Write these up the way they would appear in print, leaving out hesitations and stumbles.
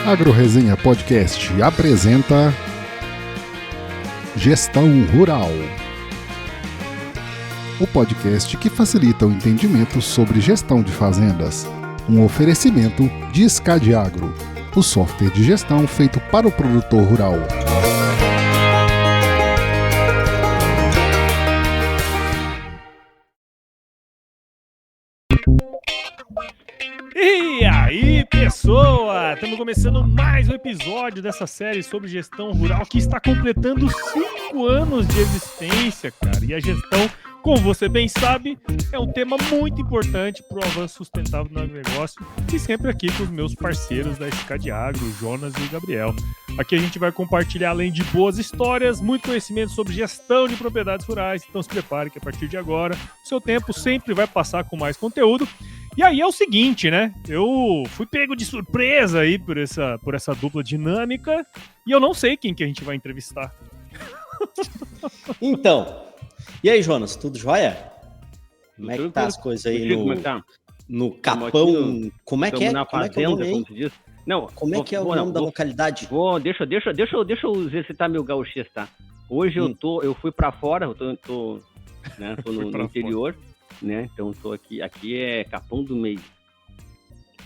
AgroResenha Podcast apresenta Gestão Rural, o podcast que facilita o entendimento sobre gestão de fazendas. Um oferecimento de SCAD Agro, o software de gestão feito para o produtor rural. E aí, pessoa! Estamos começando mais um episódio dessa série sobre gestão rural que está completando 5 anos de existência, cara. E a gestão, como você bem sabe, é um tema muito importante para o avanço sustentável do agronegócio e sempre aqui com os meus parceiros da SCAD Agro, Jonas e Gabriel. Aqui a gente vai compartilhar, além de boas histórias, muito conhecimento sobre gestão de propriedades rurais. Então se prepare que a partir de agora o seu tempo sempre vai passar com mais conteúdo. E aí é o seguinte, né? Eu fui pego de surpresa aí por essa dupla dinâmica e eu não sei quem que a gente vai entrevistar. Então, e aí, Jonas, tudo jóia? Como é que tá as coisas aí no Capão? Como é que é? Na fazenda, como se diz. Não, como é que é o nome da localidade? Deixa eu exercitar meu gauchês, tá? Hoje eu fui pra fora, eu tô no interior. Né? Então tô aqui é Capão do Meio.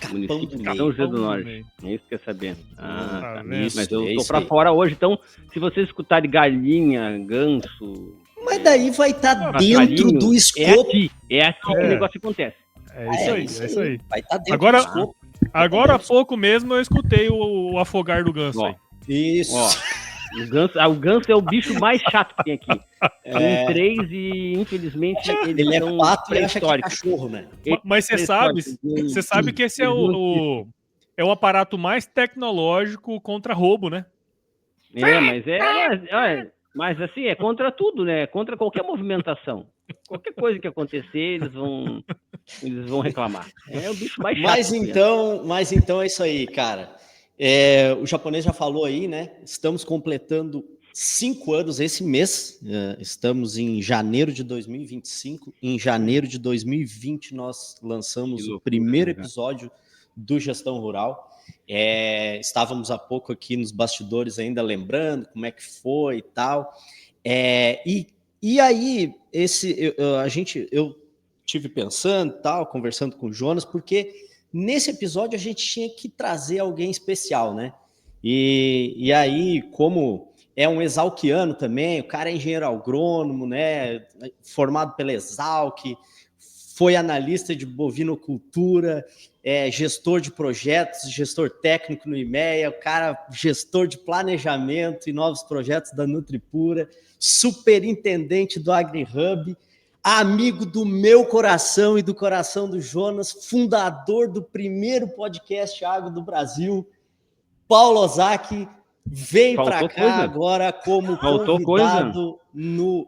Município de São José do Norte. É isso que quer saber. Tá. Mas eu tô pra fora hoje, então se vocês escutarem galinha, ganso... Mas daí vai estar dentro do escopo. É aqui que o negócio acontece. É isso aí. Vai estar dentro do escopo. Agora há pouco mesmo eu escutei o afogar do ganso aí. Isso. O ganso é o bicho mais chato que tem aqui. Tem 3 e, infelizmente, ele é pato e acha que é cachorro, né? Mas você sabe que esse é o aparato mais tecnológico contra roubo, né? Mas assim, é contra tudo, né? Contra qualquer movimentação. Qualquer coisa que acontecer, eles vão reclamar. É o bicho mais chato. Mas então é isso aí, cara. O japonês já falou aí, né? Estamos completando 5 anos esse mês. Estamos em janeiro de 2025. Em janeiro de 2020, nós lançamos o primeiro episódio do Gestão Rural. Estávamos há pouco aqui nos bastidores ainda lembrando como é que foi e tal. E aí, eu tive pensando e tal, conversando com o Jonas, porque nesse episódio a gente tinha que trazer alguém especial, né? E aí, como é um exalquiano também, o cara é engenheiro agrônomo, né? Formado pela Exalc, foi analista de bovinocultura, gestor de projetos, gestor técnico no IMEA, o cara gestor de planejamento e novos projetos da Nutripura, superintendente do AgriHub, amigo do meu coração e do coração do Jonas, fundador do primeiro podcast agro do Brasil, Paulo Ozaki, vem para cá agora como convidado no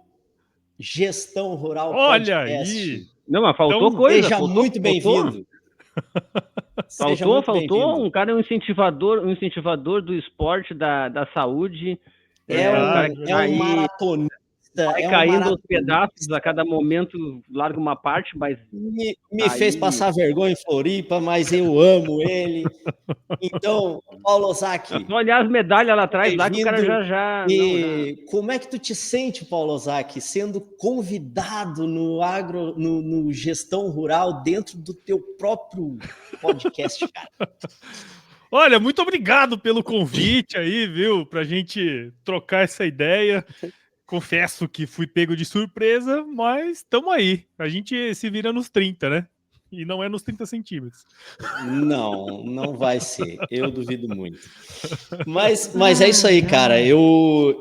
Gestão Rural Podcast. Olha aí! Não, mas faltou coisa. Seja muito bem-vindo. Faltou um cara, um incentivador do esporte, da saúde. Um maratonista. Vai caindo aos pedaços a cada momento, larga uma parte, mas... Me fez passar vergonha em Floripa, mas eu amo ele. Então, Paulo Ozaki... É só olhar as medalhas lá atrás, lá que o cara já... Como é que tu te sente, Paulo Ozaki, sendo convidado no Gestão Rural dentro do teu próprio podcast, cara? Olha, muito obrigado pelo convite aí, viu? Pra gente trocar essa ideia. Confesso que fui pego de surpresa, mas estamos aí. A gente se vira nos 30, né? E não é nos 30 centímetros. Não vai ser. Eu duvido muito. Mas é isso aí, cara. Eu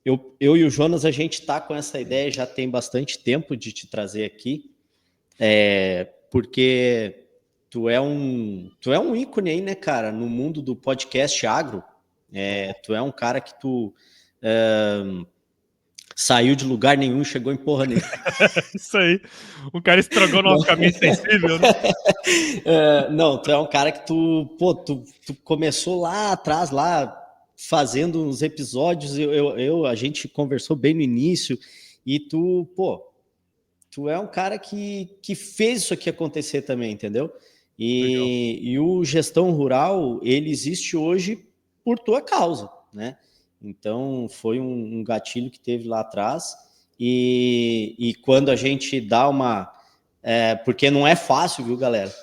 e o Jonas, a gente tá com essa ideia já tem bastante tempo de te trazer aqui. Porque tu é um ícone aí, né, cara? No mundo do podcast agro. Tu é um cara que saiu de lugar nenhum, chegou em porra nenhuma. Isso aí. O cara estragou nosso caminho sensível, né? Não, tu é um cara que tu começou lá atrás, lá fazendo uns episódios, a gente conversou bem no início, e tu é um cara que fez isso aqui acontecer também, entendeu? E o Gestão Rural, ele existe hoje por tua causa, né? Então, foi um gatilho que teve lá atrás. E quando a gente dá uma... porque não é fácil, viu, galera?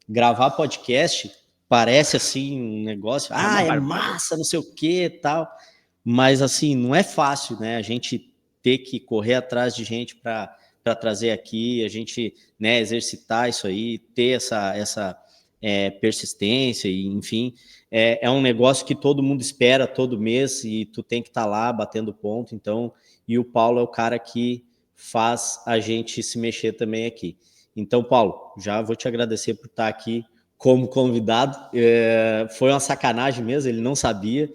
Gravar podcast parece, assim, um negócio... é massa, não sei o que, tal. Mas, assim, não é fácil, né? A gente ter que correr atrás de gente para trazer aqui, a gente, né, exercitar isso aí, ter essa persistência, e enfim, é um negócio que todo mundo espera todo mês e tu tem que estar lá batendo ponto. Então, e o Paulo é o cara que faz a gente se mexer também aqui. Então, Paulo, já vou te agradecer por estar aqui como convidado. Foi uma sacanagem mesmo, ele não sabia.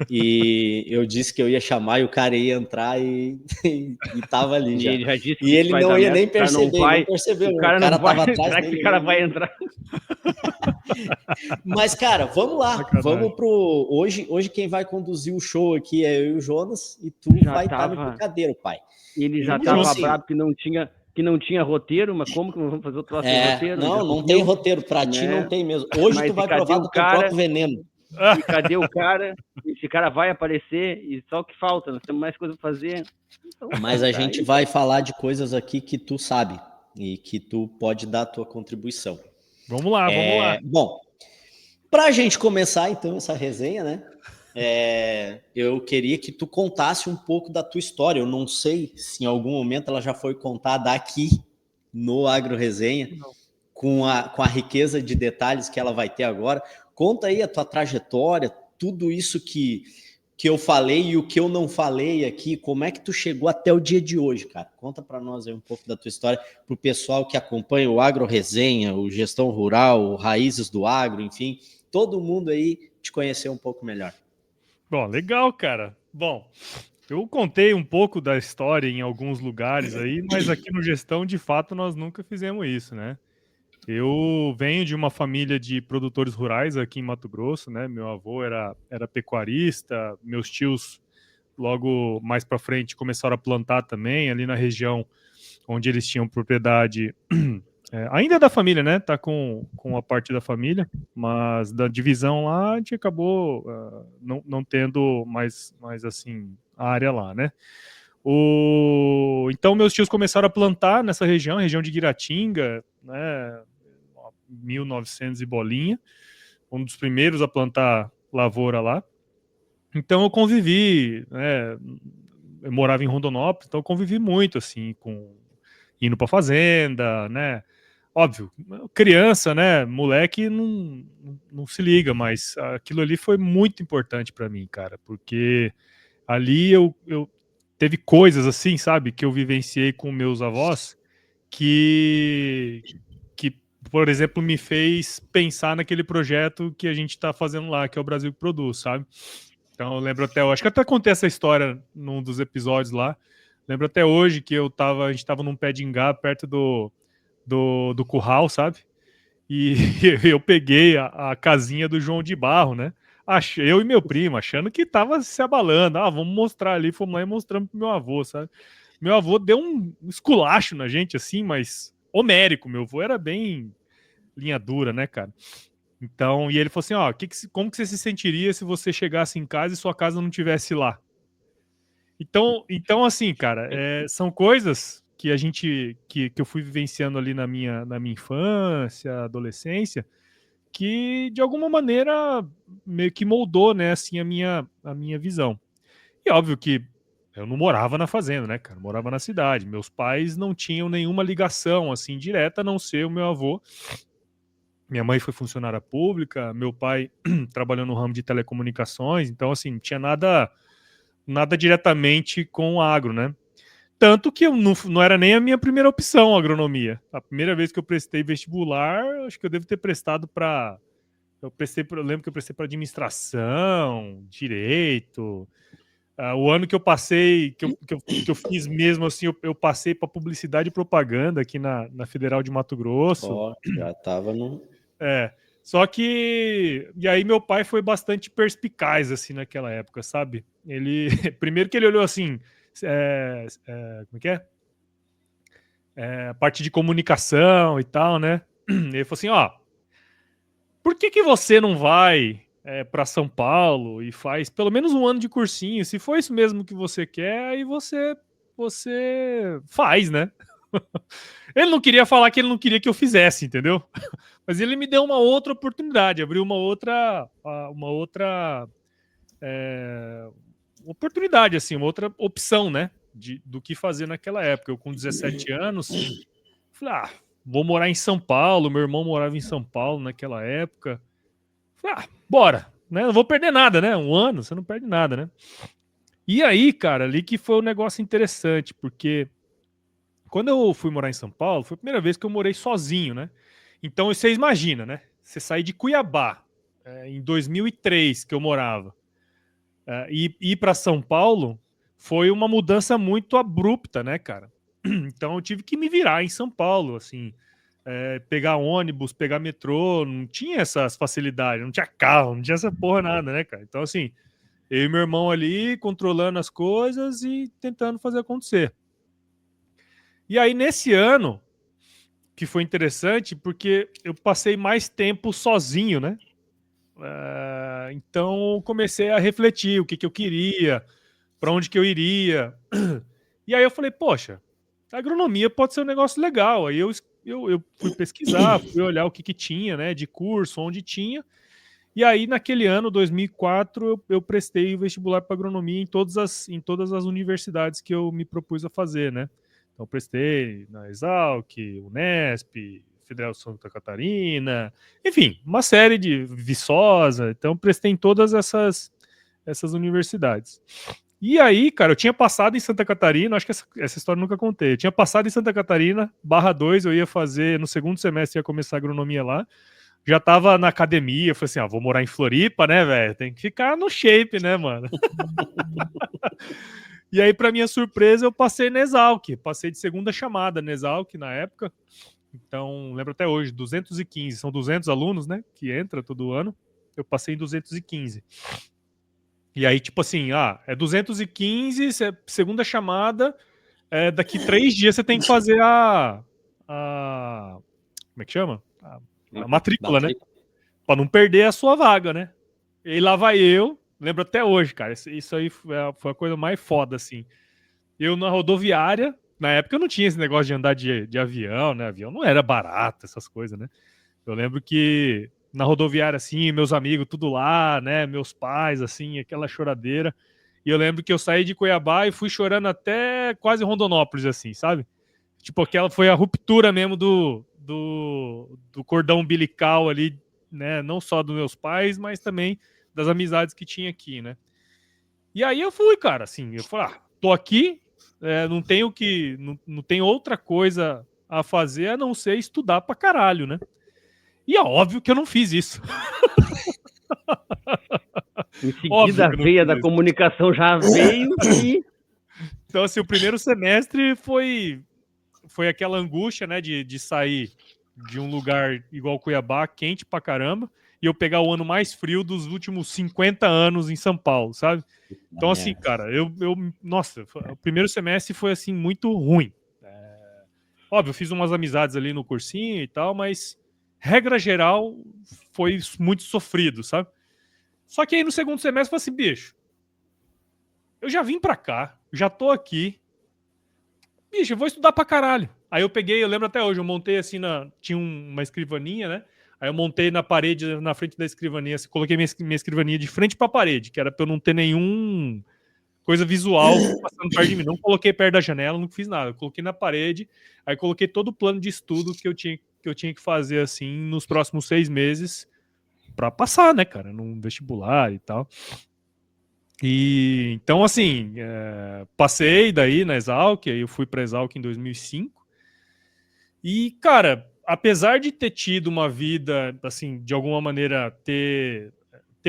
E eu disse que eu ia chamar e o cara ia entrar e tava ali já. Ele já disse e ele não ia nem perceber, não percebeu. O cara tava atrás será dele. Que o cara vai entrar? Mas, cara, vamos lá. Vamos pro... Hoje quem vai conduzir o show aqui é eu e o Jonas, e tu vai estar no picadeiro, pai. Ele já tava bravo que não tinha roteiro, mas como que nós vamos fazer o troço sem roteiro? Não tem roteiro. Pra ti não tem mesmo. Hoje mas tu vai provar do teu próprio veneno. E cadê o cara? Esse cara vai aparecer e só o que falta, nós temos mais coisa para fazer. Então, mas a gente vai falar de coisas aqui que tu sabe e que tu pode dar a tua contribuição. Vamos lá. Bom, pra gente começar então essa resenha, né? Eu queria que tu contasse um pouco da tua história. Eu não sei se em algum momento ela já foi contada aqui no Agro Resenha, com a riqueza de detalhes que ela vai ter agora. Conta aí a tua trajetória, tudo isso que eu falei e o que eu não falei aqui, como é que tu chegou até o dia de hoje, cara? Conta para nós aí um pouco da tua história, pro pessoal que acompanha o Agro Resenha, o Gestão Rural, o Raízes do Agro, enfim, todo mundo aí te conhecer um pouco melhor. Bom, legal, cara. Bom, eu contei um pouco da história em alguns lugares aí, mas aqui no Gestão, de fato, nós nunca fizemos isso, né? Eu venho de uma família de produtores rurais aqui em Mato Grosso, né? Meu avô era pecuarista, meus tios logo mais para frente começaram a plantar também ali na região onde eles tinham propriedade, ainda da família, né? Tá com a parte da família, mas da divisão lá a gente acabou não tendo mais assim a área lá, né? Então meus tios começaram a plantar nessa região de Guiratinga, né? 1900 e bolinha, um dos primeiros a plantar lavoura lá. Então eu convivi, né? Eu morava em Rondonópolis, então eu convivi muito assim indo para fazenda, né? Óbvio, criança, né? Moleque não se liga, mas aquilo ali foi muito importante para mim, cara, porque ali eu teve coisas assim, sabe, que eu vivenciei com meus avós que, por exemplo, me fez pensar naquele projeto que a gente está fazendo lá, que é o Brasil que Produz, sabe? Então eu lembro acho que até contei essa história num dos episódios lá. Lembro até hoje que a gente estava num pé de ingá perto do curral, sabe? E eu peguei a casinha do João de Barro, né? Eu e meu primo, achando que tava se abalando. Vamos mostrar ali, fomos lá e mostramos pro meu avô, sabe? Meu avô deu um esculacho na gente, assim, mas homérico. Meu avô era bem linha dura, né, cara? Então, e ele falou assim, como que você se sentiria se você chegasse em casa e sua casa não tivesse lá? Então assim, cara, são coisas que que eu fui vivenciando ali na minha infância, adolescência, que de alguma maneira meio que moldou, né, assim, a minha visão. E óbvio que eu não morava na fazenda, né, cara? Eu morava na cidade. Meus pais não tinham nenhuma ligação, assim, direta, a não ser o meu avô. Minha mãe foi funcionária pública, meu pai trabalhou no ramo de telecomunicações, então, assim, não tinha nada diretamente com o agro, né? Tanto que eu não era nem a minha primeira opção, a agronomia. A primeira vez que eu prestei vestibular, acho que eu devo ter prestado para... Eu lembro que eu prestei para administração, direito. O ano que eu passei, que eu fiz mesmo assim, eu passei para publicidade e propaganda aqui na Federal de Mato Grosso. Já estava no... Só que... E aí meu pai foi bastante perspicaz, assim, naquela época, sabe? Primeiro que ele olhou assim... como é que é? A parte de comunicação e tal, né? Ele falou assim, por que você não vai para São Paulo e faz pelo menos um ano de cursinho? Se for isso mesmo que você quer, aí você faz, né? Ele não queria falar que ele não queria que eu fizesse, entendeu? Mas ele me deu uma outra oportunidade, abriu uma outra oportunidade, assim, uma outra opção, né? Do que fazer naquela época. Eu com 17 anos, falei, vou morar em São Paulo, meu irmão morava em São Paulo naquela época. Falei, bora, né? Não vou perder nada, né? Um ano, você não perde nada, né? E aí, cara, ali que foi um negócio interessante, porque quando eu fui morar em São Paulo, foi a primeira vez que eu morei sozinho, né? Então você imagina, né? Você sair de Cuiabá, em 2003 que eu morava, e ir para São Paulo foi uma mudança muito abrupta, né, cara? Então eu tive que me virar em São Paulo, assim, pegar ônibus, pegar metrô, não tinha essas facilidades, não tinha carro, não tinha essa porra nada, né, cara? Então, assim, eu e meu irmão ali controlando as coisas e tentando fazer acontecer. E aí, nesse ano, que foi interessante, porque eu passei mais tempo sozinho, né? Então, comecei a refletir o que eu queria, para onde que eu iria. E aí eu falei, poxa, a agronomia pode ser um negócio legal. Aí eu fui pesquisar, fui olhar o que tinha, né, de curso, onde tinha. E aí, naquele ano, 2004, eu prestei o vestibular para agronomia em todas as universidades que eu me propus a fazer, né? Então, prestei na Exalc, Unesp, Federal de Santa Catarina, enfim, uma série de Viçosa. Então, prestei em todas essas universidades. E aí, cara, eu tinha passado em Santa Catarina, acho que essa história eu nunca contei. Eu tinha passado em Santa Catarina, /2, eu ia fazer, no segundo semestre, ia começar a agronomia lá. Já tava na academia, falei assim, vou morar em Floripa, né, velho? Tem que ficar no shape, né, mano? E aí, pra minha surpresa, eu passei na Exalc. Passei de segunda chamada na Exalc na época. Então, lembro até hoje, 215. São 200 alunos, né, que entra todo ano. Eu passei em 215. E aí, tipo assim, é 215, segunda chamada, daqui 3 dias você tem que fazer como é que chama? A matrícula, né? Pra não perder a sua vaga, né? E lá vai eu, lembro até hoje, cara, isso aí foi a coisa mais foda, assim. Eu na rodoviária, na época eu não tinha esse negócio de andar de avião, né? Avião não era barato, essas coisas, né? Eu lembro que na rodoviária, assim, meus amigos tudo lá, né? Meus pais, assim, aquela choradeira. E eu lembro que eu saí de Cuiabá e fui chorando até quase Rondonópolis, assim, sabe? Tipo, aquela foi a ruptura mesmo do cordão umbilical ali, né? Não só dos meus pais, mas também das amizades que tinha aqui, né? E aí eu fui, cara, assim, eu falei, tô aqui, não tenho não tem outra coisa a fazer a não ser estudar pra caralho, né? E é óbvio que eu não fiz isso. Em seguida, a veia da comunicação já veio e... Então, assim, o primeiro semestre foi aquela angústia, né, de sair de um lugar igual Cuiabá, quente pra caramba, e eu pegar o ano mais frio dos últimos 50 anos em São Paulo, sabe? Então, assim, cara, nossa, o primeiro semestre foi, assim, muito ruim. Óbvio, eu fiz umas amizades ali no cursinho e tal, mas, regra geral, foi muito sofrido, sabe? Só que aí no segundo semestre eu falei assim, bicho, eu já vim pra cá, já tô aqui, bicho, eu vou estudar pra caralho. Aí eu peguei, eu lembro até hoje, eu montei assim, tinha uma escrivaninha, né? Aí eu montei na parede, na frente da escrivaninha, assim, coloquei minha escrivaninha de frente pra parede, que era pra eu não ter nenhum coisa visual passando perto de mim. Não coloquei perto da janela, não fiz nada. Eu coloquei na parede, aí coloquei todo o plano de estudo que eu tinha que fazer, assim, nos próximos 6 meses pra passar, né, cara, num vestibular e tal. E então, assim, passei daí na Exalc, aí eu fui pra Exalc em 2005. E, cara, apesar de ter tido uma vida, assim, de alguma maneira ter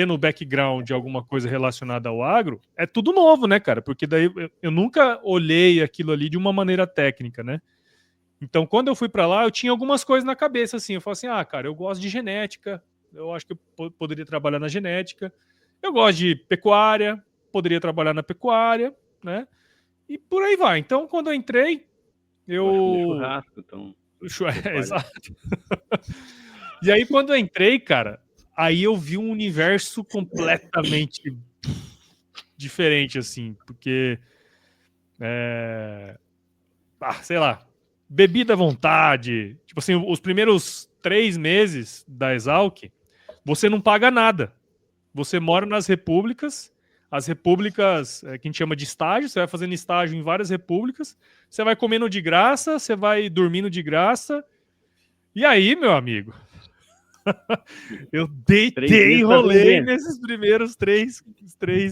no background de alguma coisa relacionada ao agro, é tudo novo, né, cara? Porque daí eu nunca olhei aquilo ali de uma maneira técnica, né? Então, quando eu fui pra lá, eu tinha algumas coisas na cabeça, assim. Eu falei assim, cara, eu gosto de genética, eu acho que eu poderia trabalhar na genética. Eu gosto de pecuária, poderia trabalhar na pecuária, né? E por aí vai. Então, quando eu entrei, churrasco, então... exato. E aí, quando eu entrei, cara, aí eu vi um universo completamente diferente, assim, porque, sei lá, bebida à vontade, tipo assim, os primeiros 3 meses da Exalc, você não paga nada. Você mora nas repúblicas, as repúblicas que a gente chama de estágio, você vai fazendo estágio em várias repúblicas, você vai comendo de graça, você vai dormindo de graça, e aí, meu amigo, eu deitei e rolei nesses primeiros 3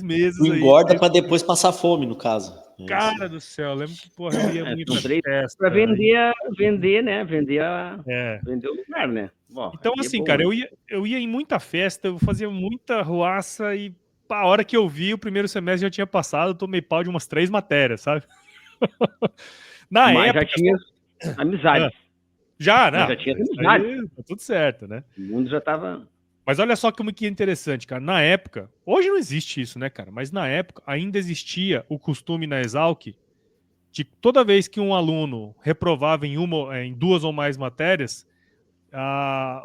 meses aí. Engorda para depois passar fome, no caso. Cara do céu, eu lembro que, porra, eu ia muito festa. Para vender, né? Vender o lugar, né? Bom, então, assim, cara, eu ia em muita festa, eu fazia muita ruaça e a hora que eu vi, o primeiro semestre já tinha passado, eu tomei pau de umas 3 matérias, sabe? Mas época, já tinha amizade. Já, né? Já tinha amizade. Tá tudo certo, né? O mundo já tava... Mas olha só como que é interessante, cara. Na época, hoje não existe isso, né, cara? Mas na época ainda existia o costume na Exalc de toda vez que um aluno reprovava em 2 ou mais matérias, a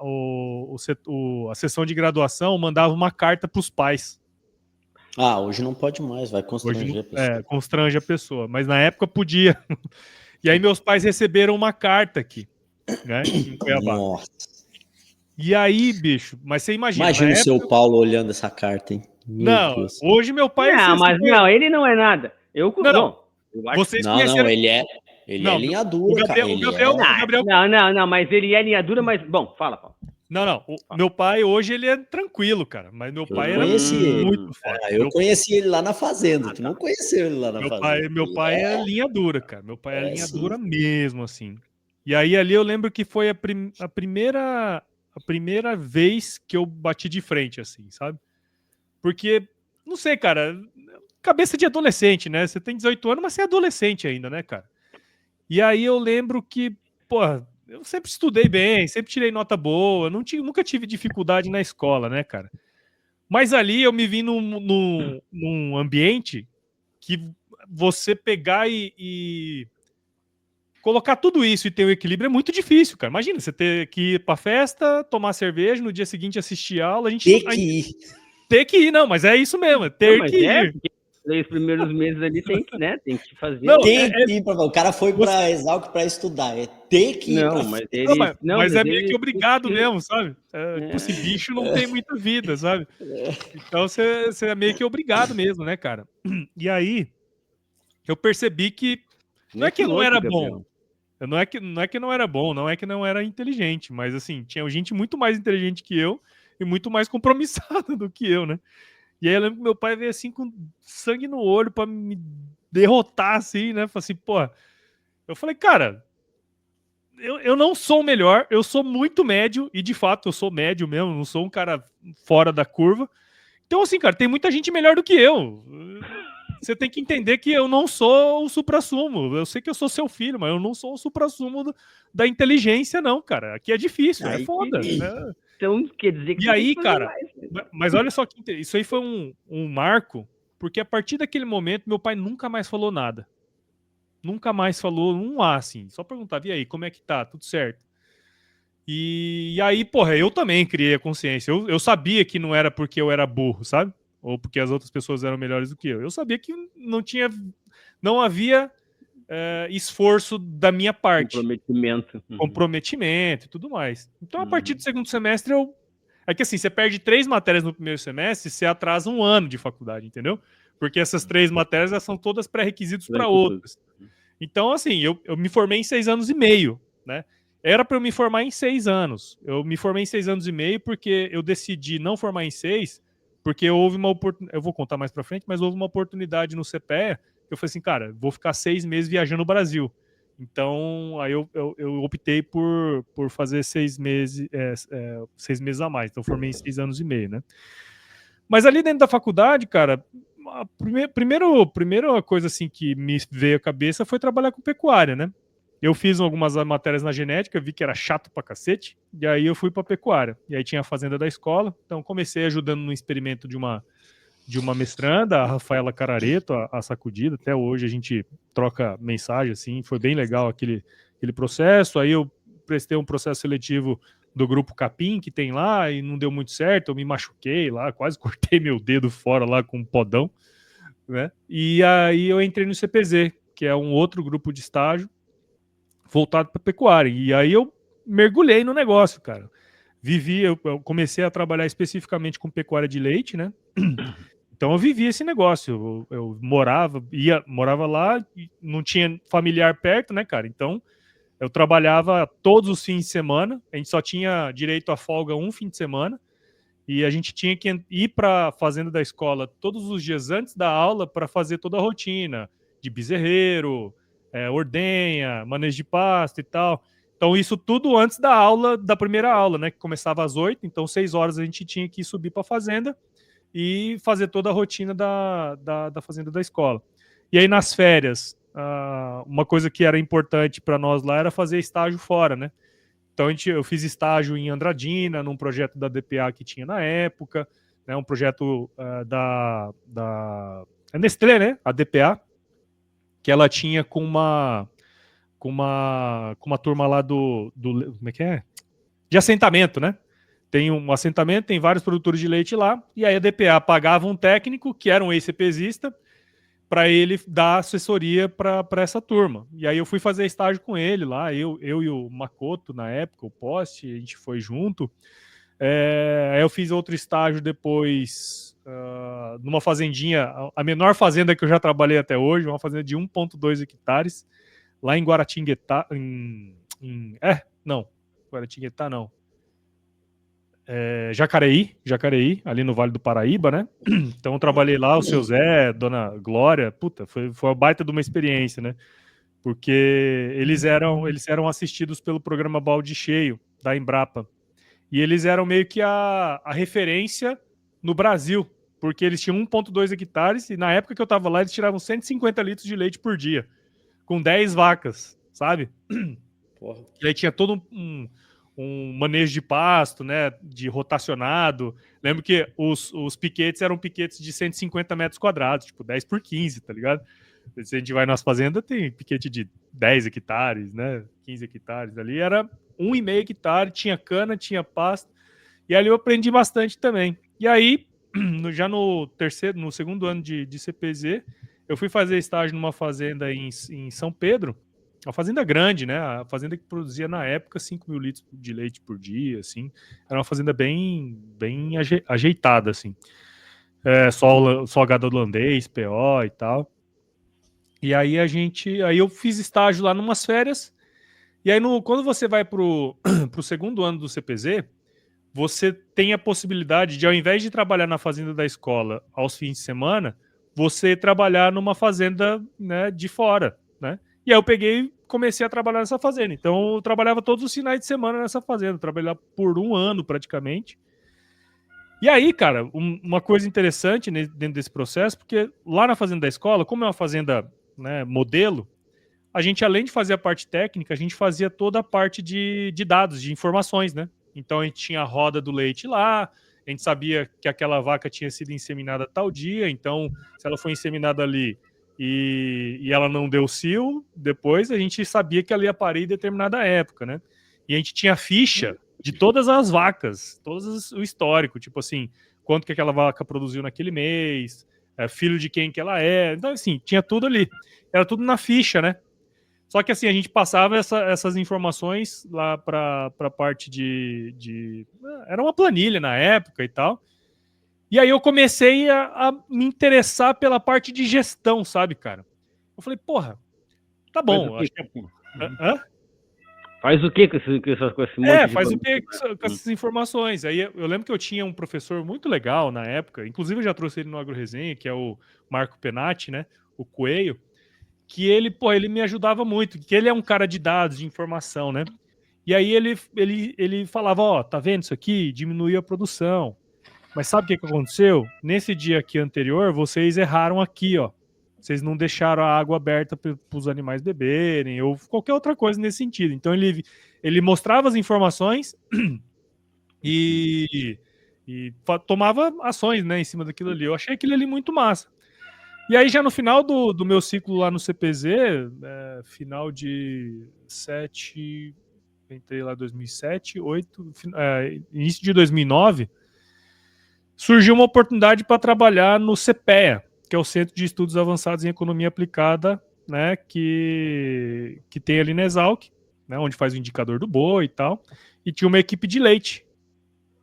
sessão de graduação mandava uma carta para os pais. Hoje não pode mais, vai constranger a pessoa. Constrange a pessoa, mas na época podia. E aí meus pais receberam uma carta aqui, né, em Cuiabá. Nossa. E aí, bicho, mas você imagina... Imagina o seu Paulo olhando essa carta, hein? Meu Deus. Hoje meu pai... Não, ele não é nada. Vocês conheceram... ele é linha dura, Não, mas ele é linha dura, mas... Bom, fala, Paulo. Não. Meu pai hoje ele é tranquilo, cara. Mas meu pai era muito forte. Eu conheci ele lá na fazenda. Tu não conheceu ele lá na fazenda. Meu pai é linha dura, cara. Meu pai é linha dura mesmo, assim. E aí ali eu lembro que foi a primeira vez que eu bati de frente, assim, sabe? Porque, não sei, cara, cabeça de adolescente, né? Você tem 18 anos, mas você é adolescente ainda, né, cara? E aí eu lembro que, porra, eu sempre estudei bem, sempre tirei nota boa, nunca tive dificuldade na escola, né, cara? Mas ali eu me vi num ambiente que você pegar e colocar tudo isso e ter o equilíbrio é muito difícil, cara. Imagina, você ter que ir pra festa, tomar cerveja, no dia seguinte assistir aula, Ter que ir, não, mas é isso mesmo, ter que ir. Os primeiros meses ali tem que fazer. Não, tem que ir, o cara foi pra Exalc pra estudar, é ter que ir. Mas é meio que obrigado mesmo, sabe? Tipo, esse bicho não tem muita vida, sabe? Então você é meio que obrigado mesmo, né, cara? E aí, eu percebi que não é que não era bom. Não é que não era bom, não é que não era inteligente, mas assim, tinha gente muito mais inteligente que eu e muito mais compromissada do que eu, né? E aí eu lembro que meu pai veio assim com sangue no olho pra me derrotar, assim, né? Falei assim, pô. Eu falei, cara, eu não sou o melhor, eu sou muito médio, e de fato eu sou médio mesmo, não sou um cara fora da curva. Então, assim, cara, tem muita gente melhor do que eu. Você tem que entender que eu não sou o suprassumo. Eu sei que eu sou seu filho, mas eu não sou o suprassumo da inteligência, não, cara. Aqui é difícil, é foda. Né? Então, quer dizer que... E aí, cara, mas olha só que isso aí foi um marco, porque a partir daquele momento, meu pai nunca mais falou nada. Nunca mais falou um A, assim. Só perguntava, e aí, como é que tá? Tudo certo? E aí, porra, eu também criei a consciência. Eu sabia que não era porque eu era burro, sabe? Ou porque as outras pessoas eram melhores do que eu. Eu sabia que não havia esforço da minha parte. Comprometimento e tudo mais. Então, a partir do segundo semestre, é que assim, você perde 3 matérias no primeiro semestre, você atrasa 1 ano de faculdade, entendeu? Porque essas 3 matérias elas são todas pré-requisitos para outras. Então, assim, eu me formei em 6 anos e meio, né? Era para eu me formar em 6 anos. Eu me formei em 6 anos e meio porque eu decidi não formar em 6, porque houve uma oportunidade, eu vou contar mais para frente, mas houve uma oportunidade no CPEA, que eu falei assim, cara, vou ficar 6 meses viajando no Brasil. Então, aí eu optei por fazer 6 meses, 6 meses a mais. Então, formei em 6 anos e meio, né? Mas ali dentro da faculdade, cara, a primeira coisa assim que me veio à cabeça foi trabalhar com pecuária, né? Eu fiz algumas matérias na genética, vi que era chato pra cacete, e aí eu fui pra pecuária. E aí tinha a fazenda da escola, então comecei ajudando no experimento de uma mestranda, a Rafaela Carareto, a Sacudida. Até hoje a gente troca mensagem, assim, foi bem legal aquele processo. Aí eu prestei um processo seletivo do grupo Capim que tem lá e não deu muito certo, eu me machuquei lá, quase cortei meu dedo fora lá com um podão, né? E aí eu entrei no CPZ, que é um outro grupo de estágio voltado para pecuária. E aí eu mergulhei no negócio, cara. Eu comecei a trabalhar especificamente com pecuária de leite, né? Então eu vivi esse negócio. Eu morava lá, e não tinha familiar perto, né, cara? Então eu trabalhava todos os fins de semana. A gente só tinha direito a folga um fim de semana. E a gente tinha que ir para a fazenda da escola todos os dias antes da aula para fazer toda a rotina de bezerreiro, ordenha, manejo de pasto e tal. Então, isso tudo antes da aula, da primeira aula, né? Que começava às 8, então 6 horas a gente tinha que subir para a fazenda e fazer toda a rotina da fazenda da escola. E aí, nas férias, uma coisa que era importante para nós lá era fazer estágio fora, né? Então eu fiz estágio em Andradina, num projeto da DPA que tinha na época, né, um projeto da Nestlé, né, a DPA, que ela tinha com uma turma lá do como é que é? De assentamento, né? Tem um assentamento, tem vários produtores de leite lá, e aí a DPA pagava um técnico, que era um ex-CPZista, para ele dar assessoria para essa turma. E aí eu fui fazer estágio com ele lá, eu e o Makoto na época, o Poste, a gente foi junto. Aí eu fiz outro estágio depois numa fazendinha, a menor fazenda que eu já trabalhei até hoje, uma fazenda de 1,2 hectares, lá em Guaratinguetá, Guaratinguetá não. Jacareí, ali no Vale do Paraíba, né? Então eu trabalhei lá, o seu Zé, Dona Glória, puta, foi uma baita de uma experiência, né? Porque eles eram assistidos pelo programa Balde Cheio, da Embrapa. E eles eram meio que a referência no Brasil, porque eles tinham 1,2 hectares e na época que eu tava lá eles tiravam 150 litros de leite por dia, com 10 vacas, sabe? Porra. E aí tinha todo um manejo de pasto, né, de rotacionado. Lembro que os piquetes eram piquetes de 150 metros quadrados, tipo 10 por 15, tá ligado? Se a gente vai nas fazendas, tem piquete de 10 hectares, né, 15 hectares. Ali era 1,5 hectare, tinha cana, tinha pasto. E ali eu aprendi bastante também. E aí, já no segundo ano de CPZ, eu fui fazer estágio numa fazenda em São Pedro, uma fazenda grande, né? A fazenda que produzia na época 5 mil litros de leite por dia, assim. Era uma fazenda bem ajeitada, assim. Só gado holandês, PO e tal. E aí eu fiz estágio lá numas férias. E aí quando você vai pro segundo ano do CPZ, você tem a possibilidade de, ao invés de trabalhar na fazenda da escola aos fins de semana, você trabalhar numa fazenda, né, de fora, né? E aí eu comecei a trabalhar nessa fazenda. Então eu trabalhava todos os finais de semana nessa fazenda, trabalhava por 1 ano praticamente. E aí, cara, uma coisa interessante dentro desse processo, porque lá na fazenda da escola, como é uma fazenda, né, modelo, a gente, além de fazer a parte técnica, a gente fazia toda a parte de dados, de informações, né? Então a gente tinha a roda do leite lá, a gente sabia que aquela vaca tinha sido inseminada tal dia, então se ela foi inseminada ali e ela não deu cio, depois a gente sabia que ela ia parir em determinada época, né? E a gente tinha ficha de todas as vacas, todo o histórico, tipo assim, quanto que aquela vaca produziu naquele mês, filho de quem que ela é, então assim, tinha tudo ali, era tudo na ficha, né? Só que assim, a gente passava essas informações lá para a parte era uma planilha na época e tal. E aí eu comecei a me interessar pela parte de gestão, sabe, cara? Eu falei, porra, tá bom. Faz o que com esse monte faz o que com essas informações? Aí eu lembro que eu tinha um professor muito legal na época, inclusive eu já trouxe ele no Agro Resenha, que é o Marco Penati, né? O Coelho. Que ele me ajudava muito, que ele é um cara de dados, de informação, né? E aí ele falava, ó, tá vendo isso aqui? Diminuiu a produção. Mas sabe o que aconteceu? Nesse dia aqui anterior, vocês erraram aqui, ó. Vocês não deixaram a água aberta para os animais beberem, ou qualquer outra coisa nesse sentido. Então ele mostrava as informações e tomava ações, né, em cima daquilo ali. Eu achei aquilo ali muito massa. E aí, já no final do meu ciclo lá no CPZ, final de entrei lá em 2007, 2008, início de 2009, surgiu uma oportunidade para trabalhar no CPEA, que é o Centro de Estudos Avançados em Economia Aplicada, né, que tem ali na Exalc, né, onde faz o indicador do boi e tal, e tinha uma equipe de leite.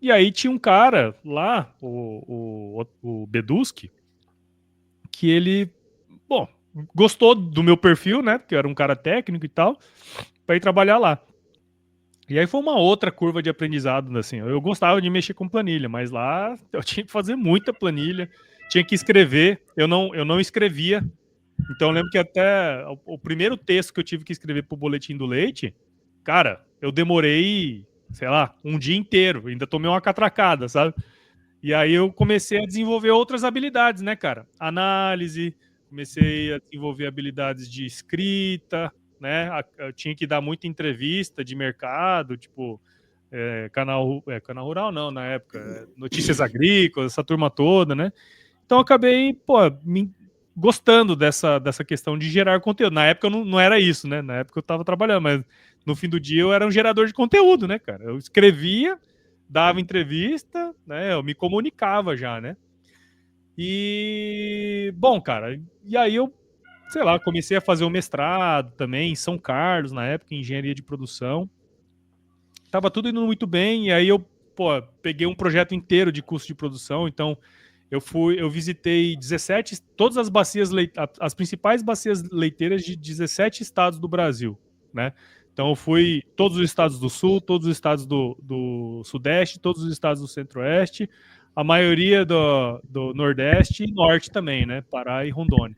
E aí tinha um cara lá, o Beduski, que ele, bom, gostou do meu perfil, né, porque eu era um cara técnico e tal, para ir trabalhar lá. E aí foi uma outra curva de aprendizado, assim. Eu gostava de mexer com planilha, mas lá eu tinha que fazer muita planilha, tinha que escrever. Eu não escrevia. Então eu lembro que até o primeiro texto que eu tive que escrever pro Boletim do Leite, cara, eu demorei, sei lá, um dia inteiro. Ainda tomei uma catracada, sabe? E aí eu comecei a desenvolver outras habilidades, né, cara? Análise, comecei a desenvolver habilidades de escrita, né? Eu tinha que dar muita entrevista de mercado, tipo, canal rural não, na época, notícias agrícolas, essa turma toda, né? Então eu acabei, pô, gostando dessa questão de gerar conteúdo. Na época eu não era isso, né? Na época eu tava trabalhando, mas no fim do dia eu era um gerador de conteúdo, né, cara? Eu escrevia, dava entrevista, né? Eu me comunicava já, né? E, bom, cara, e aí eu, sei lá, comecei a fazer um mestrado também em São Carlos, na época, em engenharia de produção. Tava tudo indo muito bem, e aí eu, pô, peguei um projeto inteiro de custo de produção, então eu visitei todas as bacias, as principais bacias leiteiras de 17 estados do Brasil, né? Então eu fui todos os estados do Sul, todos os estados do Sudeste, todos os estados do Centro-Oeste, a maioria do Nordeste e Norte também, né? Pará e Rondônia.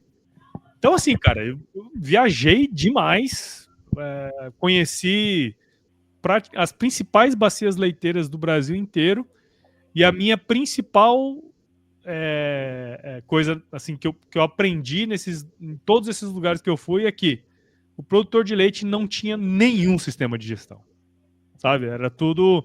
Então, assim, cara, eu viajei demais, conheci as principais bacias leiteiras do Brasil inteiro, e a minha principal coisa assim que eu aprendi em todos esses lugares que eu fui é que o produtor de leite não tinha nenhum sistema de gestão, sabe? Era tudo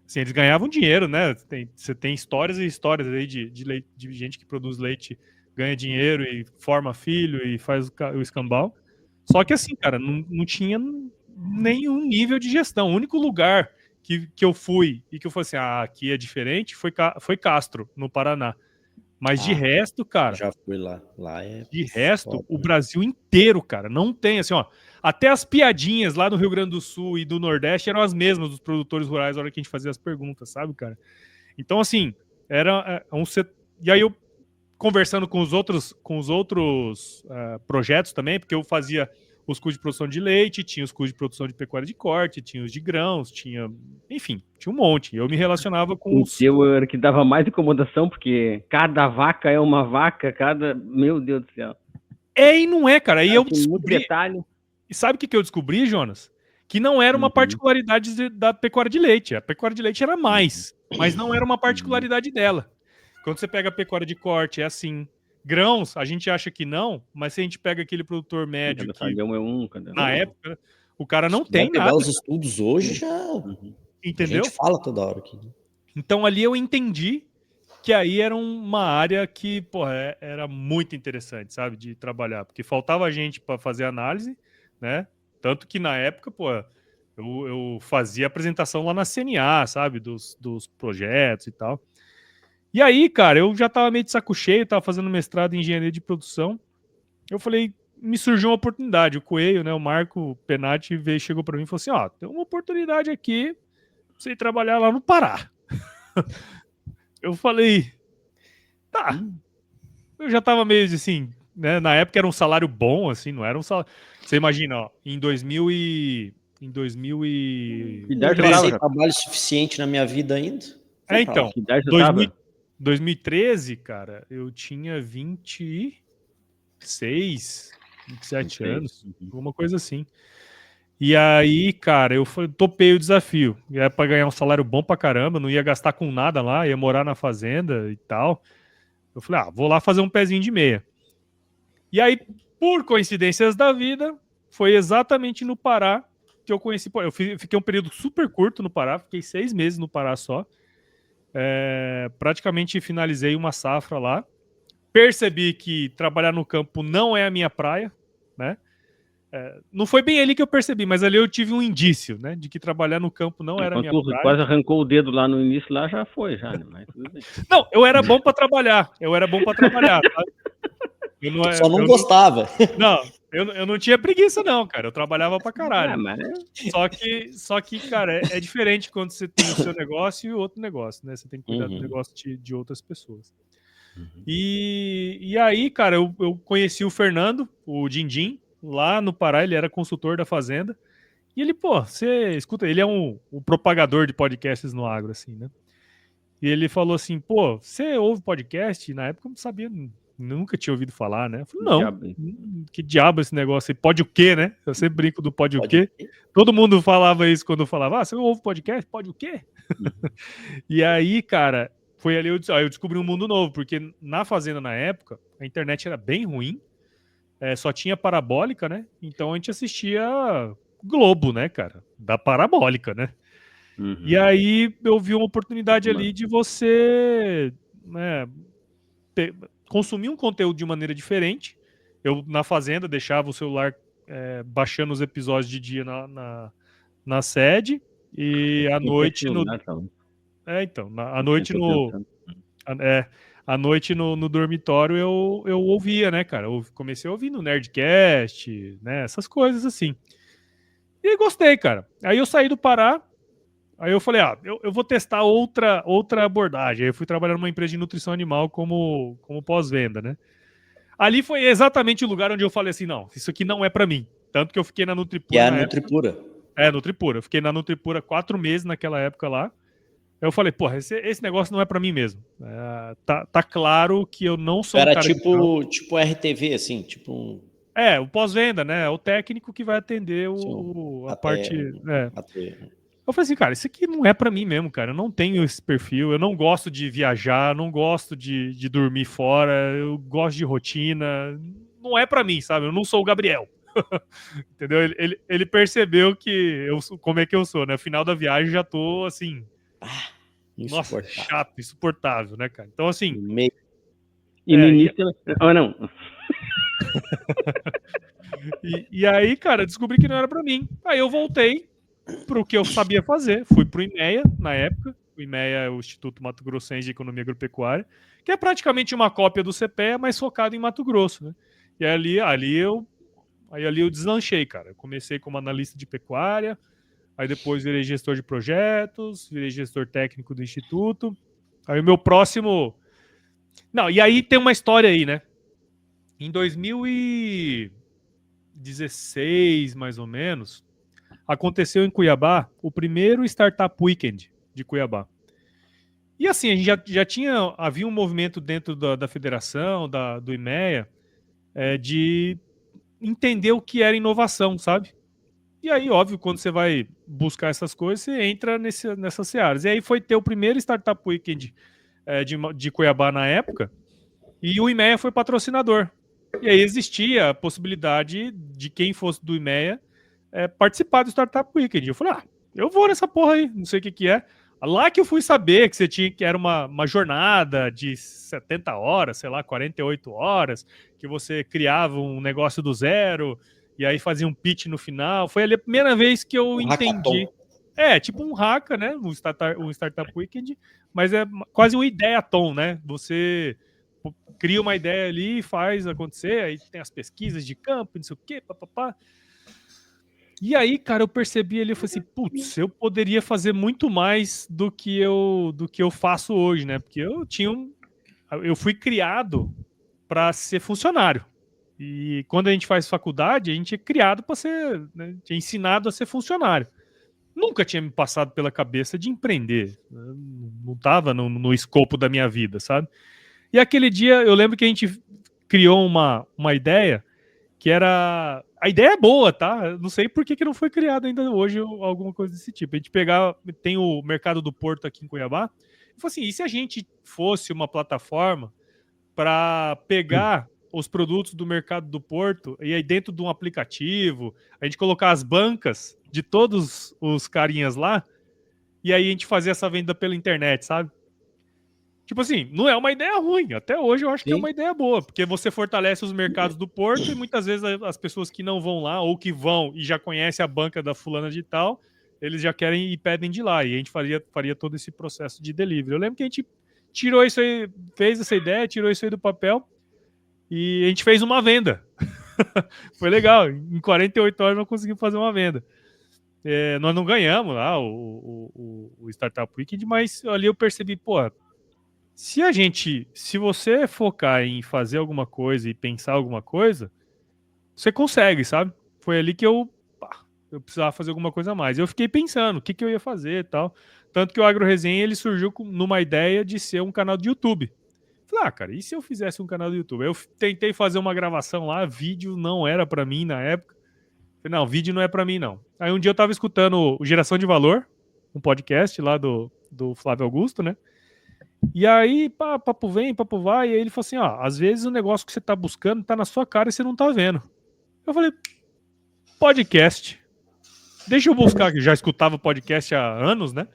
assim, eles ganhavam dinheiro, né? Você tem histórias e histórias aí de gente que produz leite, ganha dinheiro e forma filho e faz o escambau. Só que assim, cara, não tinha nenhum nível de gestão. O único lugar que eu fui e que eu falei assim, aqui é diferente, foi Castro, no Paraná. Mas de resto, cara. Já fui lá. Lá é. De resto, o Brasil inteiro, cara, não tem assim, ó. Até as piadinhas lá no Rio Grande do Sul e do Nordeste eram as mesmas dos produtores rurais na hora que a gente fazia as perguntas, sabe, cara? Então, assim, era um setor. E aí eu conversando com os outros projetos também, porque eu fazia os custos de produção de leite, tinha os custos de produção de pecuária de corte, tinha os de grãos, enfim, tinha um monte. Eu me relacionava com os... O era que dava mais incomodação, porque cada vaca é uma vaca, meu Deus do céu. E não é, cara. Aí eu descobri... muito detalhe. E sabe o que eu descobri, Jonas? Que não era uma particularidade da pecuária de leite. A pecuária de leite era mais, mas não era uma particularidade dela. Quando você pega a pecuária de corte, é assim. Grãos, a gente acha que não, mas se a gente pega aquele produtor médio que na época, o cara não tem nada. Pegar os estudos hoje já entendeu? A gente fala toda hora aqui. Então ali eu entendi que aí era uma área que, porra, era muito interessante, sabe, de trabalhar, porque faltava gente para fazer análise, né? Tanto que na época, pô, eu fazia apresentação lá na CNA, sabe, dos projetos e tal. E aí, cara, eu já tava meio de saco cheio, tava fazendo mestrado em engenharia de produção. Eu falei, me surgiu uma oportunidade. O Coelho, né, o Marco Penati chegou para mim e falou assim, ó, tem uma oportunidade aqui pra você ir trabalhar lá no Pará. Eu falei, tá. Eu já tava meio assim, né, na época era um salário bom, assim, não era um salário... Você imagina, ó, em 2000 e... Não passei trabalho suficiente na minha vida ainda. Então, 2013, cara, eu tinha 26, 27 anos, alguma coisa assim. E aí, cara, eu topei o desafio. Era pra ganhar um salário bom pra caramba, não ia gastar com nada lá, ia morar na fazenda e tal. Eu falei, vou lá fazer um pezinho de meia. E aí, por coincidências da vida, foi exatamente no Pará que eu conheci. Eu fiquei um período super curto no Pará, fiquei 6 meses no Pará só. Praticamente finalizei uma safra lá. Percebi que trabalhar no campo não é a minha praia, né? Não foi bem ali que eu percebi, mas ali eu tive um indício, né? De que trabalhar no campo não era minha Quando tu praia. quase arrancou o dedo lá no início, lá já foi, já, né? Mas tudo bem. Não, eu era bom para trabalhar. Sabe? Só não gostava. Eu não tinha preguiça, não, cara. Eu trabalhava pra caralho. Mas... Só que, cara, é diferente quando você tem o seu negócio e o outro negócio, né? Você tem que cuidar do negócio de outras pessoas. E aí, cara, eu conheci o Fernando, o Dindim, lá no Pará. Ele era consultor da Fazenda. E ele, você escuta, ele é um propagador de podcasts no agro, assim, né? E ele falou assim, você ouve podcast? E na época eu não sabia, nunca tinha ouvido falar, né? Eu falei, não, que diabo esse negócio aí? Pode o quê, né? Eu sempre brinco do pode o quê. Todo mundo falava isso quando eu falava, você ouve podcast? Pode o quê? E aí, cara, foi ali eu descobri um mundo novo, porque na Fazenda, na época, a internet era bem ruim, só tinha parabólica, né? Então a gente assistia Globo, né, cara? Da parabólica, né? E aí eu vi uma oportunidade ali de você, né, consumir um conteúdo de maneira diferente. Eu, na Fazenda, deixava o celular baixando os episódios de dia na sede e à noite no... à noite no dormitório eu ouvia, né, cara? Eu comecei a ouvir no Nerdcast, né, essas coisas assim. E aí gostei, cara. Aí eu saí do Pará. Aí eu falei, eu vou testar outra abordagem. Aí eu fui trabalhar numa empresa de nutrição animal como pós-venda, né? Ali foi exatamente o lugar onde eu falei assim, não, isso aqui não é pra mim. Tanto que eu fiquei na Nutripura. E a Nutripura? Nutripura. Eu fiquei na Nutripura 4 meses naquela época lá. Aí eu falei, esse negócio não é pra mim mesmo. Tá claro que eu não sou Era um cara tipo RTV, assim, tipo um... o pós-venda, né? O técnico que vai atender a parte... Eu falei assim, cara, isso aqui não é pra mim mesmo, cara. Eu não tenho esse perfil, eu não gosto de viajar, não gosto de dormir fora, eu gosto de rotina. Não é pra mim, sabe? Eu não sou o Gabriel. Entendeu? Ele percebeu como é que eu sou, né? No final da viagem já tô assim. Nossa, chato, insuportável, né, cara? Então, assim. E no início. Não. E aí, cara, descobri que não era pra mim. Aí eu voltei pro que eu sabia fazer. Fui pro IMEA na época. O IMEA é o Instituto Mato Grossense de Economia Agropecuária, que é praticamente uma cópia do CPEA, mas focado em Mato Grosso, né? E ali eu deslanchei, cara. Eu comecei como analista de pecuária, aí depois virei gestor de projetos, virei gestor técnico do Instituto. Aí o meu próximo... Não, e aí tem uma história aí, né? Em 2016, mais ou menos, aconteceu em Cuiabá o primeiro Startup Weekend de Cuiabá. E assim, a gente havia um movimento dentro da federação, do IMEA, de entender o que era inovação, sabe? E aí, óbvio, quando você vai buscar essas coisas, você entra nessas searas. E aí foi ter o primeiro Startup Weekend de Cuiabá na época, e o IMEA foi patrocinador. E aí existia a possibilidade de quem fosse do IMEA participar do Startup Weekend. Eu falei, eu vou nessa porra aí, não sei o que é. Lá que eu fui saber que era uma jornada de 70 horas, sei lá, 48 horas, que você criava um negócio do zero, e aí fazia um pitch no final. Foi ali a primeira vez que eu entendi. Tipo um hacka, né? Um Startup Weekend, mas é quase um ideathon, né? Você cria uma ideia ali e faz acontecer, aí tem as pesquisas de campo, não sei o quê, papapá. E aí, cara, eu percebi ali, eu falei assim, putz, eu poderia fazer muito mais do que eu faço hoje, né? Porque eu fui criado para ser funcionário. E quando a gente faz faculdade, a gente é criado para ser, né, a gente é ensinado a ser funcionário. Nunca tinha me passado pela cabeça de empreender. Não estava no escopo da minha vida, sabe? E aquele dia, eu lembro que a gente criou uma ideia que era... A ideia é boa, tá? Não sei por que não foi criado ainda hoje alguma coisa desse tipo. A gente tem o Mercado do Porto aqui em Cuiabá, e falou assim, e se a gente fosse uma plataforma para pegar os produtos do Mercado do Porto e aí dentro de um aplicativo, a gente colocar as bancas de todos os carinhas lá, e aí a gente fazer essa venda pela internet, sabe? Tipo assim, não é uma ideia ruim. Até hoje eu acho que é Sim. uma ideia boa, porque você fortalece os mercados do Porto e muitas vezes as pessoas que não vão lá ou que vão e já conhecem a banca da fulana de tal, eles já querem e pedem de lá. E a gente faria todo esse processo de delivery. Eu lembro que a gente tirou isso aí, fez essa ideia, tirou isso aí do papel e a gente fez uma venda. Foi legal. Em 48 horas nós conseguimos fazer uma venda. Nós não ganhamos lá o Startup Weekend, mas ali eu percebi, pô, se você focar em fazer alguma coisa e pensar alguma coisa, você consegue, sabe? Foi ali que eu precisava fazer alguma coisa a mais. Eu fiquei pensando o que eu ia fazer e tal. Tanto que o Agro Resenha, ele surgiu numa ideia de ser um canal de YouTube. Falei, cara, e se eu fizesse um canal do YouTube? Eu tentei fazer uma gravação lá, vídeo não era pra mim na época. Falei, não, vídeo não é pra mim, não. Aí um dia eu tava escutando o Geração de Valor, um podcast lá do Flávio Augusto, né? E aí, papo vem, papo vai, e aí ele falou assim, às vezes o negócio que você tá buscando tá na sua cara e você não tá vendo. Eu falei, podcast. Deixa eu buscar aqui, já escutava podcast há anos, né?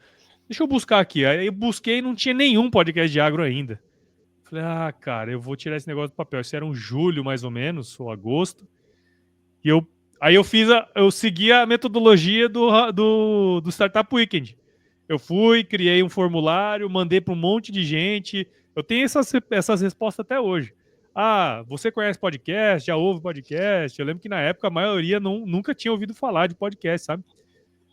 Deixa eu buscar aqui. Aí eu busquei e não tinha nenhum podcast de agro ainda. Falei, cara, eu vou tirar esse negócio do papel. Isso era um julho, mais ou menos, ou agosto. E aí eu segui a metodologia do Startup Weekend. Eu fui, criei um formulário, mandei para um monte de gente. Eu tenho essas respostas até hoje. Você conhece podcast? Já ouve podcast? Eu lembro que na época a maioria nunca tinha ouvido falar de podcast, sabe?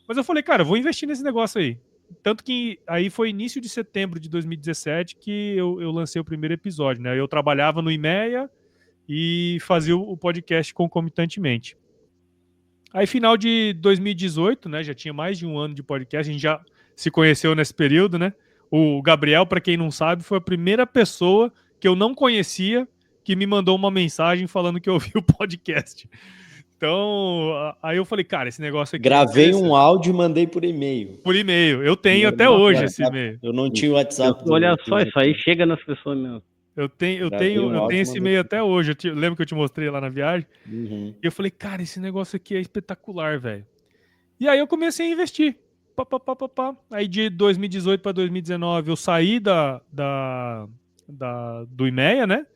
Mas eu falei, cara, eu vou investir nesse negócio aí. Tanto que aí foi início de setembro de 2017 que eu lancei o primeiro episódio, né? Eu trabalhava no IMEA e fazia o podcast concomitantemente. Aí final de 2018, né? Já tinha mais de um ano de podcast, a gente já se conheceu nesse período, né? O Gabriel, para quem não sabe, foi a primeira pessoa que eu não conhecia que me mandou uma mensagem falando que ouviu o podcast. Então, aí eu falei, cara, esse negócio aqui... Gravei um áudio e mandei por e-mail. Por e-mail. Eu tenho até hoje esse e-mail. Eu não tinha o WhatsApp. Olha só, isso aí chega nas pessoas mesmo. Eu tenho esse e-mail até hoje. Lembro que eu te mostrei lá na viagem. Uhum. E eu falei, cara, esse negócio aqui é espetacular, velho. E aí eu comecei a investir. Aí de 2018 para 2019 eu saí do IMEA, né?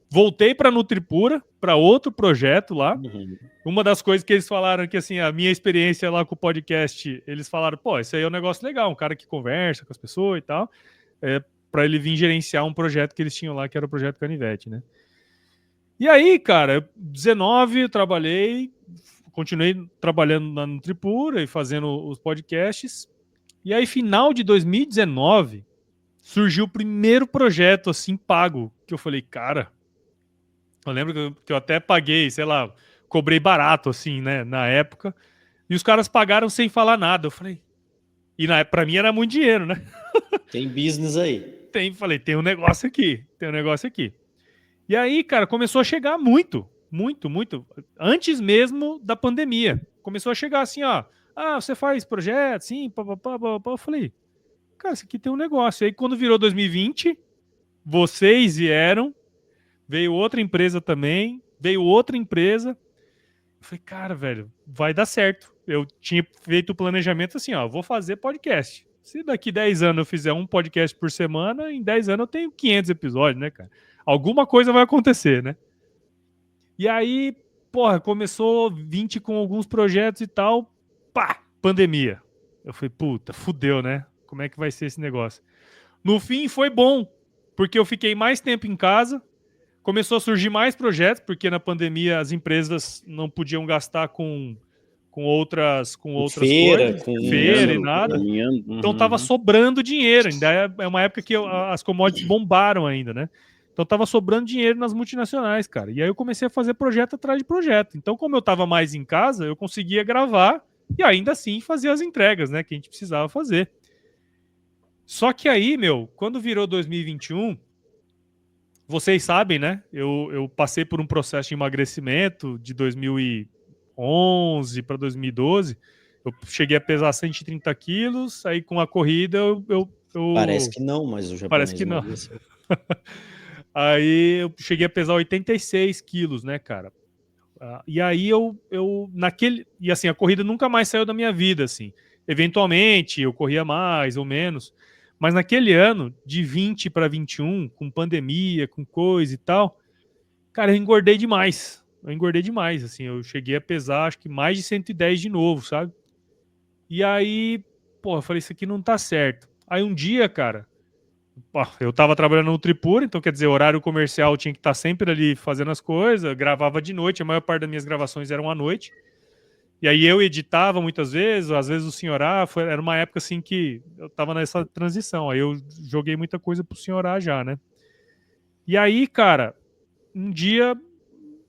Voltei para Nutripura, para outro projeto lá. Uhum. Uma das coisas que eles falaram que, assim, a minha experiência lá com o podcast, eles falaram, pô, esse aí é um negócio legal, um cara que conversa com as pessoas e tal, para ele vir gerenciar um projeto que eles tinham lá, que era o Projeto Canivete, né? E aí, cara, 19 eu trabalhei, continuei trabalhando na Nutripura e fazendo os podcasts. E aí, final de 2019, surgiu o primeiro projeto, assim, pago, que eu falei, cara... Eu lembro que eu até paguei, sei lá, cobrei barato, assim, né, na época. E os caras pagaram sem falar nada. Eu falei... E pra mim era muito dinheiro, né? Tem business aí. Falei, tem um negócio aqui. E aí, cara, começou a chegar muito. Antes mesmo da pandemia. Começou a chegar assim, você faz projeto, sim, Eu falei, cara, isso aqui tem um negócio. E aí, quando virou 2020, vocês vieram, veio outra empresa também, veio outra empresa. Eu falei, cara, velho, vai dar certo. Eu tinha feito o planejamento assim, vou fazer podcast. Se daqui 10 anos eu fizer um podcast por semana, em 10 anos eu tenho 500 episódios, né, cara? Alguma coisa vai acontecer, né? E aí, começou 20 com alguns projetos e tal, pandemia. Eu falei, puta, fudeu, né? Como é que vai ser esse negócio? No fim, foi bom, porque eu fiquei mais tempo em casa, começou a surgir mais projetos, porque na pandemia as empresas não podiam gastar com outras coisas, feira e nada. Então tava sobrando dinheiro. Ainda é uma época que as commodities bombaram ainda, né? Então tava sobrando dinheiro nas multinacionais, cara. E aí eu comecei a fazer projeto atrás de projeto. Então, como eu tava mais em casa, eu conseguia gravar e ainda assim fazer as entregas, né? Que a gente precisava fazer. Só que aí, quando virou 2021... Vocês sabem, né? Eu passei por um processo de emagrecimento de 2011 para 2012. Eu cheguei a pesar 130 quilos, aí com a corrida eu... Parece que não, mas o japonês... Parece que não. Aí eu cheguei a pesar 86 quilos, né, cara? E aí E assim, a corrida nunca mais saiu da minha vida, assim. Eventualmente eu corria mais ou menos, Mas naquele ano, de 20 para 21, com pandemia, com coisa e tal, cara, eu engordei demais. Assim, eu cheguei a pesar, acho que mais de 110 de novo, sabe? E aí, pô, eu falei, isso aqui não tá certo. Aí um dia, cara, eu tava trabalhando no Tripura, então quer dizer, horário comercial eu tinha que estar sempre ali fazendo as coisas, gravava de noite, a maior parte das minhas gravações eram à noite. E aí eu editava muitas vezes, às vezes o Senhorá, era uma época assim que eu tava nessa transição, aí eu joguei muita coisa pro Senhorá já, né? E aí, cara, um dia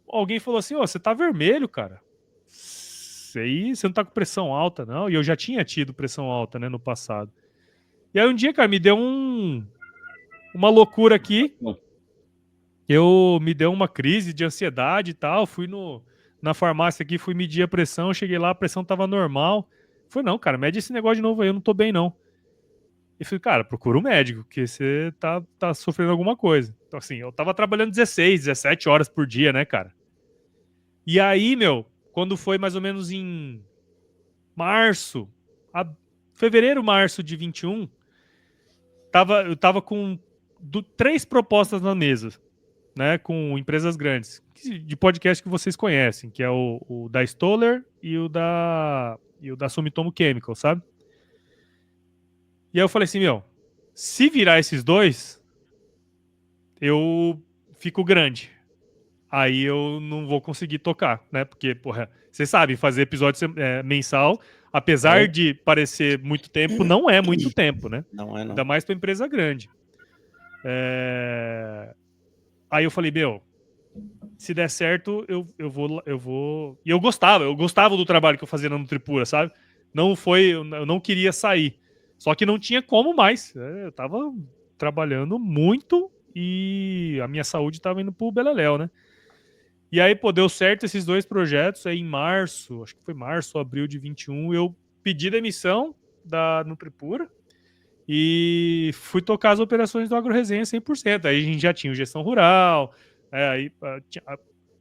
alguém falou assim, ó, você tá vermelho, cara. Você não tá com pressão alta, não? E eu já tinha tido pressão alta, né, no passado. E aí um dia, cara, me deu uma loucura aqui. Me deu uma crise de ansiedade e tal. Fui na farmácia aqui, fui medir a pressão. Cheguei lá, a pressão tava normal. Falei, não, cara, mede esse negócio de novo aí, eu não tô bem, não. E falei, cara, procura um médico, porque você tá sofrendo alguma coisa. Então, assim, eu tava trabalhando 16, 17 horas por dia, né, cara? E aí, meu, quando foi mais ou menos em março, fevereiro, março de 21, eu tava com 3 propostas na mesa, né, com empresas grandes, de podcast que vocês conhecem, que é o da Stoller e o da Sumitomo Chemical, sabe? E aí eu falei assim, meu, se virar esses dois, eu fico grande. Aí eu não vou conseguir tocar, né? Porque, porra, você sabe, fazer episódio mensal, apesar de parecer muito tempo, não é muito tempo, né? Não é, não. Ainda mais pra empresa grande. Aí eu falei, meu, se der certo, eu vou. E eu gostava do trabalho que eu fazia na Nutripura, sabe? Eu não queria sair. Só que não tinha como mais. Eu tava trabalhando muito e a minha saúde tava indo pro beleléu, né? E aí, pô, deu certo esses 2 projetos. Aí em março, acho que foi março, abril de 21, eu pedi demissão da Nutripura e fui tocar as operações do AgroResenha 100%. Aí a gente já tinha o Gestão Rural,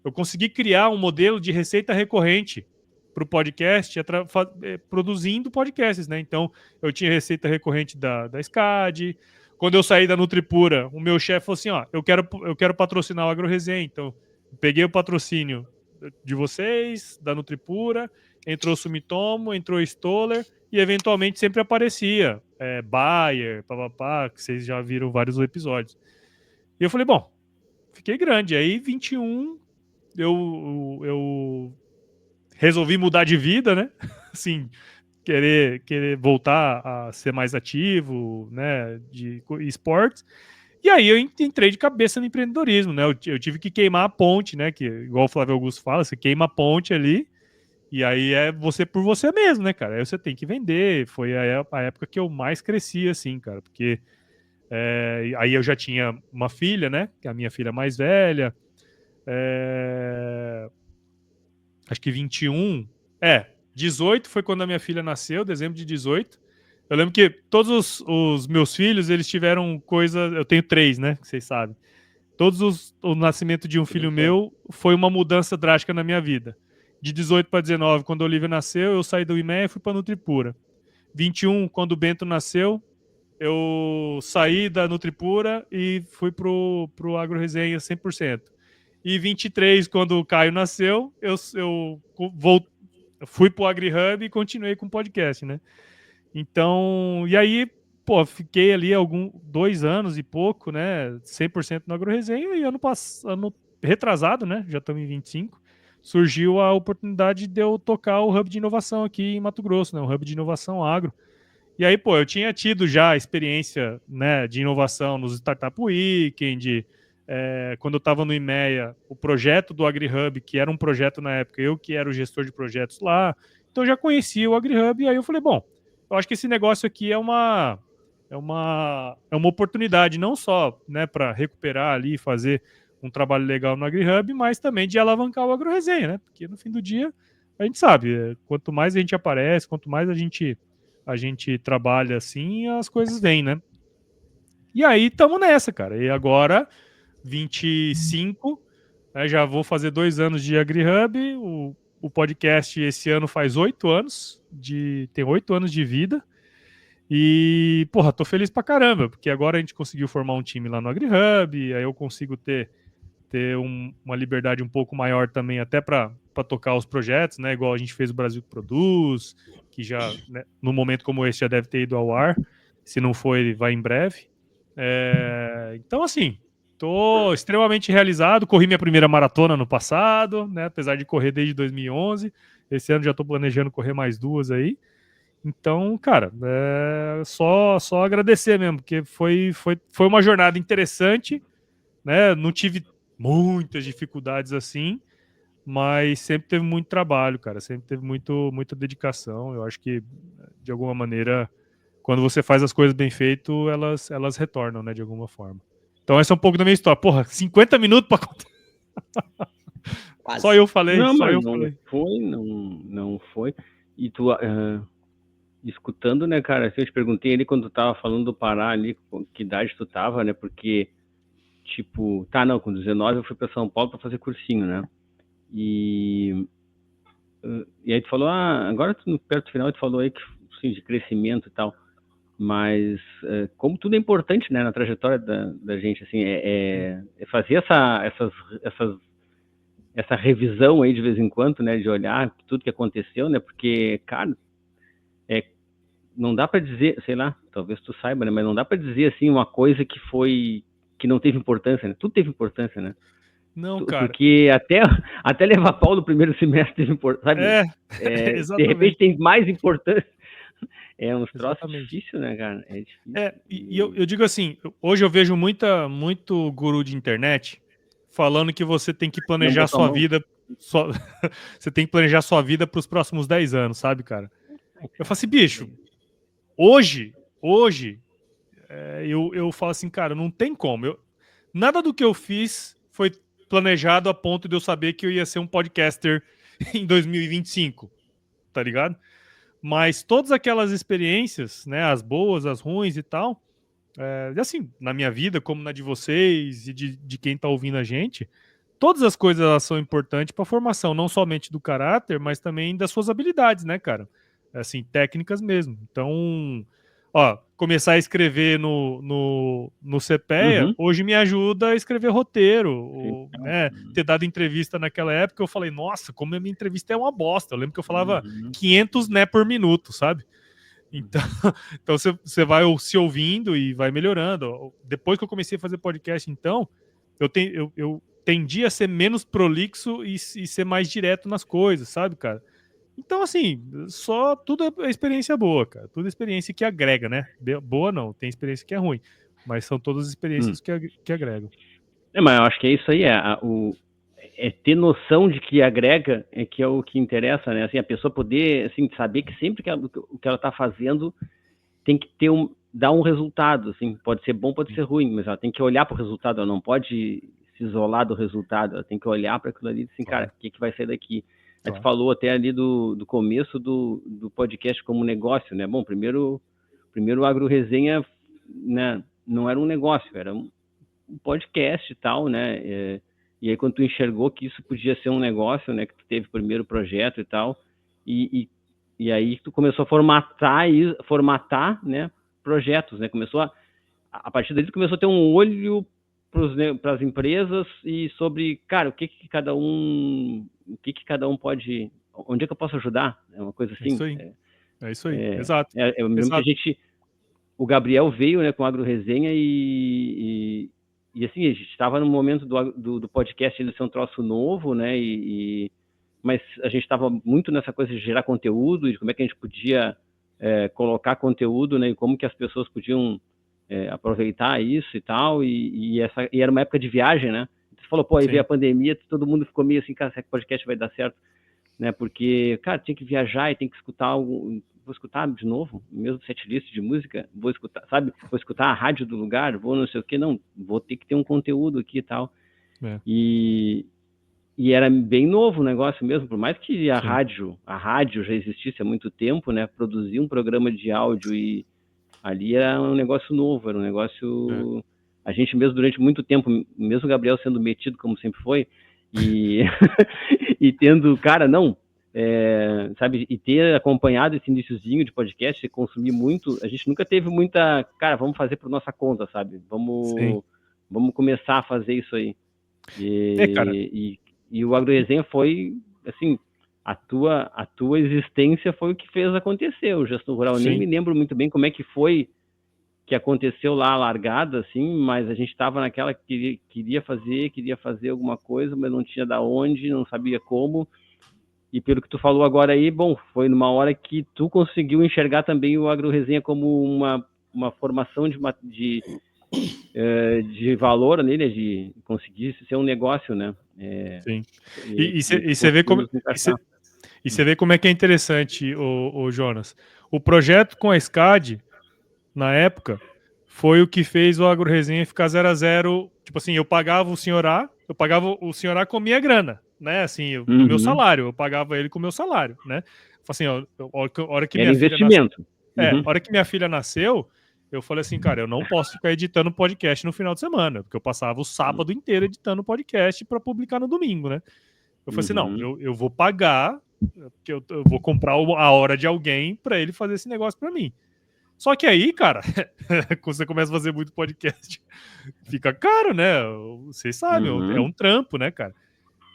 eu consegui criar um modelo de receita recorrente para o podcast, produzindo podcasts, né? Então, eu tinha receita recorrente da SCAD. Quando eu saí da Nutripura, o meu chefe falou assim, ó, eu quero patrocinar o AgroResenha. Então, peguei o patrocínio de vocês, da Nutripura, entrou o Sumitomo, entrou o Stoller, e eventualmente sempre aparecia Bayer, papapá, que vocês já viram vários episódios. E eu falei, bom, fiquei grande. Aí, 21, eu resolvi mudar de vida, né? Assim, querer voltar a ser mais ativo, né? De esportes. E aí eu entrei de cabeça no empreendedorismo, né? Eu tive que queimar a ponte, né? Que, igual o Flávio Augusto fala, você queima a ponte ali, e aí é você por você mesmo, né, cara? Aí você tem que vender. Foi a época que eu mais cresci, assim, cara, porque aí eu já tinha uma filha, né? Que é a minha filha mais velha. Acho que 21. 18 foi quando a minha filha nasceu, dezembro de 18. Eu lembro que todos os meus filhos, eles tiveram coisa. Eu tenho 3, né? Que vocês sabem. O nascimento de um filho meu foi uma mudança drástica na minha vida. De 18 para 19, quando a Olivia nasceu, eu saí do IMEA e fui para Nutripura. 21, quando o Bento nasceu, eu saí da Nutripura e fui pro AgroResenha 100%. E 23, quando o Caio nasceu, eu fui pro AgriHub e continuei com o podcast, né? Então, e aí, pô, fiquei ali 2 anos e pouco, né? 100% no AgroResenha, e ano retrasado, né? Já estamos em 25, surgiu a oportunidade de eu tocar o Hub de Inovação aqui em Mato Grosso, né? O Hub de Inovação Agro. E aí, pô, eu tinha tido já experiência, né, de inovação nos Startup Weekend, quando eu estava no IMEA, o projeto do AgriHub, que era um projeto na época, eu que era o gestor de projetos lá, então eu já conhecia o AgriHub, e aí eu falei, bom, eu acho que esse negócio aqui é uma oportunidade, não só, né, para recuperar ali e fazer um trabalho legal no AgriHub, mas também de alavancar o AgroResenha, né? Porque no fim do dia, a gente sabe, quanto mais a gente aparece, quanto mais a gente trabalha assim, as coisas vêm, né? E aí, estamos nessa, cara. E agora, 25, né, já vou fazer 2 anos de AgriHub. O podcast esse ano faz 8 anos, tem 8 anos de vida. E, porra, tô feliz pra caramba, porque agora a gente conseguiu formar um time lá no AgriHub, aí eu consigo ter uma liberdade um pouco maior também, até para tocar os projetos, né? Igual a gente fez o Brasil Produz, que já, né, num momento como esse, já deve ter ido ao ar. Se não for, ele vai em breve. Então, assim, tô extremamente realizado. Corri minha primeira maratona no passado, né? Apesar de correr desde 2011. Esse ano já tô planejando correr mais 2 aí. Então, cara, só agradecer mesmo, porque foi uma jornada interessante, né? Não tive muitas dificuldades assim, mas sempre teve muito trabalho, cara. Sempre teve muita dedicação. Eu acho que, de alguma maneira, quando você faz as coisas bem feitas, elas retornam, né? De alguma forma. Então, essa é um pouco da minha história. Porra, 50 minutos pra contar. Só eu falei, não, só mas eu não falei. foi, não foi. E tu, escutando, né, cara, assim, eu te perguntei ali quando tu tava falando do Pará ali, com que idade tu tava, né, porque, tipo, com 19 eu fui pra São Paulo pra fazer cursinho, né, e aí tu falou, agora perto do final tu falou aí que, assim, de crescimento e tal, mas como tudo é importante, né, na trajetória da gente, assim, é fazer essa revisão aí de vez em quando, né, de olhar tudo que aconteceu, né, porque, cara, não dá para dizer, sei lá, talvez tu saiba, né, mas não dá para dizer, assim, uma coisa que não teve importância, né, tudo teve importância, né, Não, cara. porque até levar pau no primeiro semestre teve importância, sabe, de repente tem mais importância, uns troços difíceis, né, cara, é difícil. E eu digo assim, hoje eu vejo muito guru de internet falando que você tem que planejar sua vida, você tem que planejar sua vida para os próximos 10 anos, sabe, cara? Eu falo assim, bicho, hoje eu falo assim, cara, não tem como. Nada do que eu fiz foi planejado a ponto de eu saber que eu ia ser um podcaster em 2025, tá ligado? Mas todas aquelas experiências, né, as boas, as ruins e tal, assim, na minha vida, como na de vocês e de quem tá ouvindo a gente, todas as coisas elas são importantes para a formação, não somente do caráter, mas também das suas habilidades, né, cara? Assim, técnicas mesmo. Então, começar a escrever no CPEA, hoje me ajuda a escrever roteiro, né? Ter dado entrevista naquela época, eu falei, nossa, como a minha entrevista é uma bosta. Eu lembro que eu falava 500 né por minuto, sabe? Então você vai se ouvindo e vai melhorando. Depois que eu comecei a fazer podcast, então, eu tendi a ser menos prolixo e ser mais direto nas coisas, sabe, cara? Então, assim, tudo é experiência boa, cara. Tudo é experiência que agrega, né? Boa não, tem experiência que é ruim. Mas são todas experiências que agregam. Mas eu acho que é isso aí, ter noção de que agrega que é o que interessa, né? Assim, a pessoa poder, assim, saber que sempre o que ela está fazendo tem que dar um resultado, assim, pode ser bom, pode ser ruim, mas ela tem que olhar para o resultado, ela não pode se isolar do resultado, ela tem que olhar para aquilo ali e assim, cara, o que vai sair daqui? A gente falou até ali do começo do podcast como negócio, né? Bom, primeiro o AgroResenha, né, não era um negócio, era um podcast e tal, né? E aí quando tu enxergou que isso podia ser um negócio, né, que tu teve o primeiro projeto e tal, e aí tu começou a formatar, né, projetos, né? Começou a partir daí tu começou a ter um olho para as empresas e sobre, cara, o que cada um pode, onde é que eu posso ajudar? É uma coisa assim. É isso aí, exato. Eu me lembro que o Gabriel veio, né, com a AgroResenha e assim, a gente estava no momento do podcast ele ser um troço novo, né, mas a gente estava muito nessa coisa de gerar conteúdo, e de como é que a gente podia colocar conteúdo, né, e como que as pessoas podiam aproveitar isso e tal, e era uma época de viagem, né? Você falou, aí veio a pandemia, todo mundo ficou meio assim, cara, será que o podcast vai dar certo? Né? Porque, cara, tem que viajar e tem que escutar algo, vou escutar de novo, mesmo setlist de música, vou escutar, sabe? Vou escutar a rádio do lugar, vou não sei o que, não, vou ter que ter um conteúdo aqui e tal. E era bem novo o negócio mesmo, por mais que a rádio já existisse há muito tempo, né? Produzir um programa de áudio e ali era um negócio novo, era um negócio... A gente mesmo, durante muito tempo, mesmo o Gabriel sendo metido como sempre foi, e tendo, cara, não, sabe, e ter acompanhado esse iniciozinho de podcast, consumir muito, a gente nunca teve muita, cara, vamos fazer por nossa conta, sabe? Vamos começar a fazer isso aí. E o AgroResenha foi, assim, a tua existência foi o que fez acontecer. O Gestão Rural, eu nem me lembro muito bem como é que foi que aconteceu lá a largada, assim, mas a gente estava naquela que queria fazer alguma coisa, mas não tinha da onde, não sabia como. E pelo que tu falou agora aí, bom, foi numa hora que tu conseguiu enxergar também o AgroResenha como uma formação de valor nele, de conseguir ser um negócio, né? Sim. E você vê como... E você vê como é que é interessante, o Jonas. O projeto com a SCAD, na época, foi o que fez o AgroResenha ficar 0-0. Tipo assim, eu pagava o senhor A com minha grana, né? Assim, o meu salário, eu pagava ele com o meu salário, né? Assim, ó, hora que era minha investimento. filha hora que minha filha nasceu, eu falei assim, cara, eu não posso ficar editando podcast no final de semana, porque eu passava o sábado inteiro editando podcast para publicar no domingo, né? Eu falei assim, não, eu vou pagar, porque eu vou comprar a hora de alguém para ele fazer esse negócio para mim. Só que aí, cara, quando você começa a fazer muito podcast, fica caro, né? Vocês sabem, é um trampo, né, cara?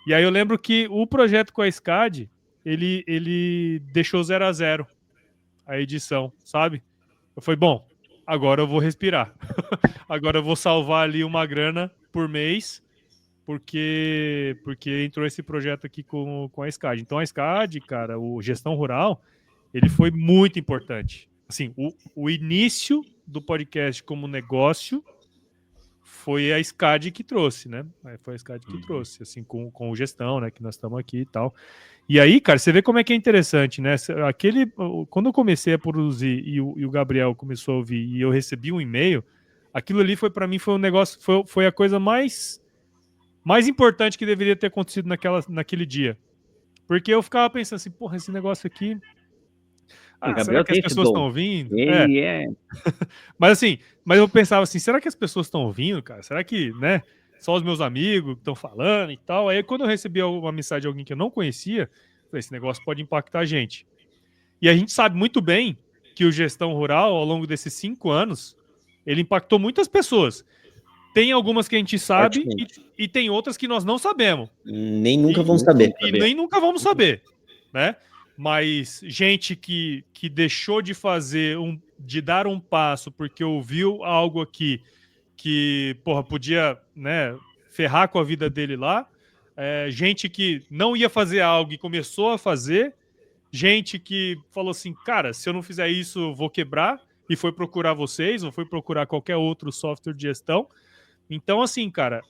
E aí eu lembro que o projeto com a SCAD, ele deixou 0-0 a edição, sabe? Eu falei, bom, agora eu vou respirar. Agora eu vou salvar ali uma grana por mês, porque entrou esse projeto aqui com a SCAD. Então a SCAD, cara, o Gestão Rural, ele foi muito importante. Assim, o início do podcast como negócio foi a SCAD que trouxe, né? Foi a SCAD que trouxe, assim, com o Gestão, né? Que nós estamos aqui e tal. E aí, cara, você vê como é que é interessante, né? Quando eu comecei a produzir e o Gabriel começou a ouvir e eu recebi um e-mail, aquilo ali para mim foi um negócio, foi a coisa mais importante que deveria ter acontecido naquele dia. Porque eu ficava pensando assim, porra, esse negócio aqui... será que as pessoas estão ouvindo? Mas eu pensava assim, será que as pessoas estão ouvindo, cara? Será que, né, só os meus amigos estão falando e tal? Aí quando eu recebi uma mensagem de alguém que eu não conhecia, eu falei, esse negócio pode impactar a gente. E a gente sabe muito bem que o Gestão Rural, ao longo desses 5 anos, ele impactou muitas pessoas. Tem algumas que a gente sabe e tem outras que nós não sabemos. Nem nunca vamos saber. E nem nunca vamos saber, né? Mas gente que deixou de de dar um passo porque ouviu algo aqui que, porra, podia, né, ferrar com a vida dele lá, gente que não ia fazer algo e começou a fazer, gente que falou assim, cara, se eu não fizer isso, eu vou quebrar, e foi procurar vocês, ou foi procurar qualquer outro software de gestão. Então, assim, cara,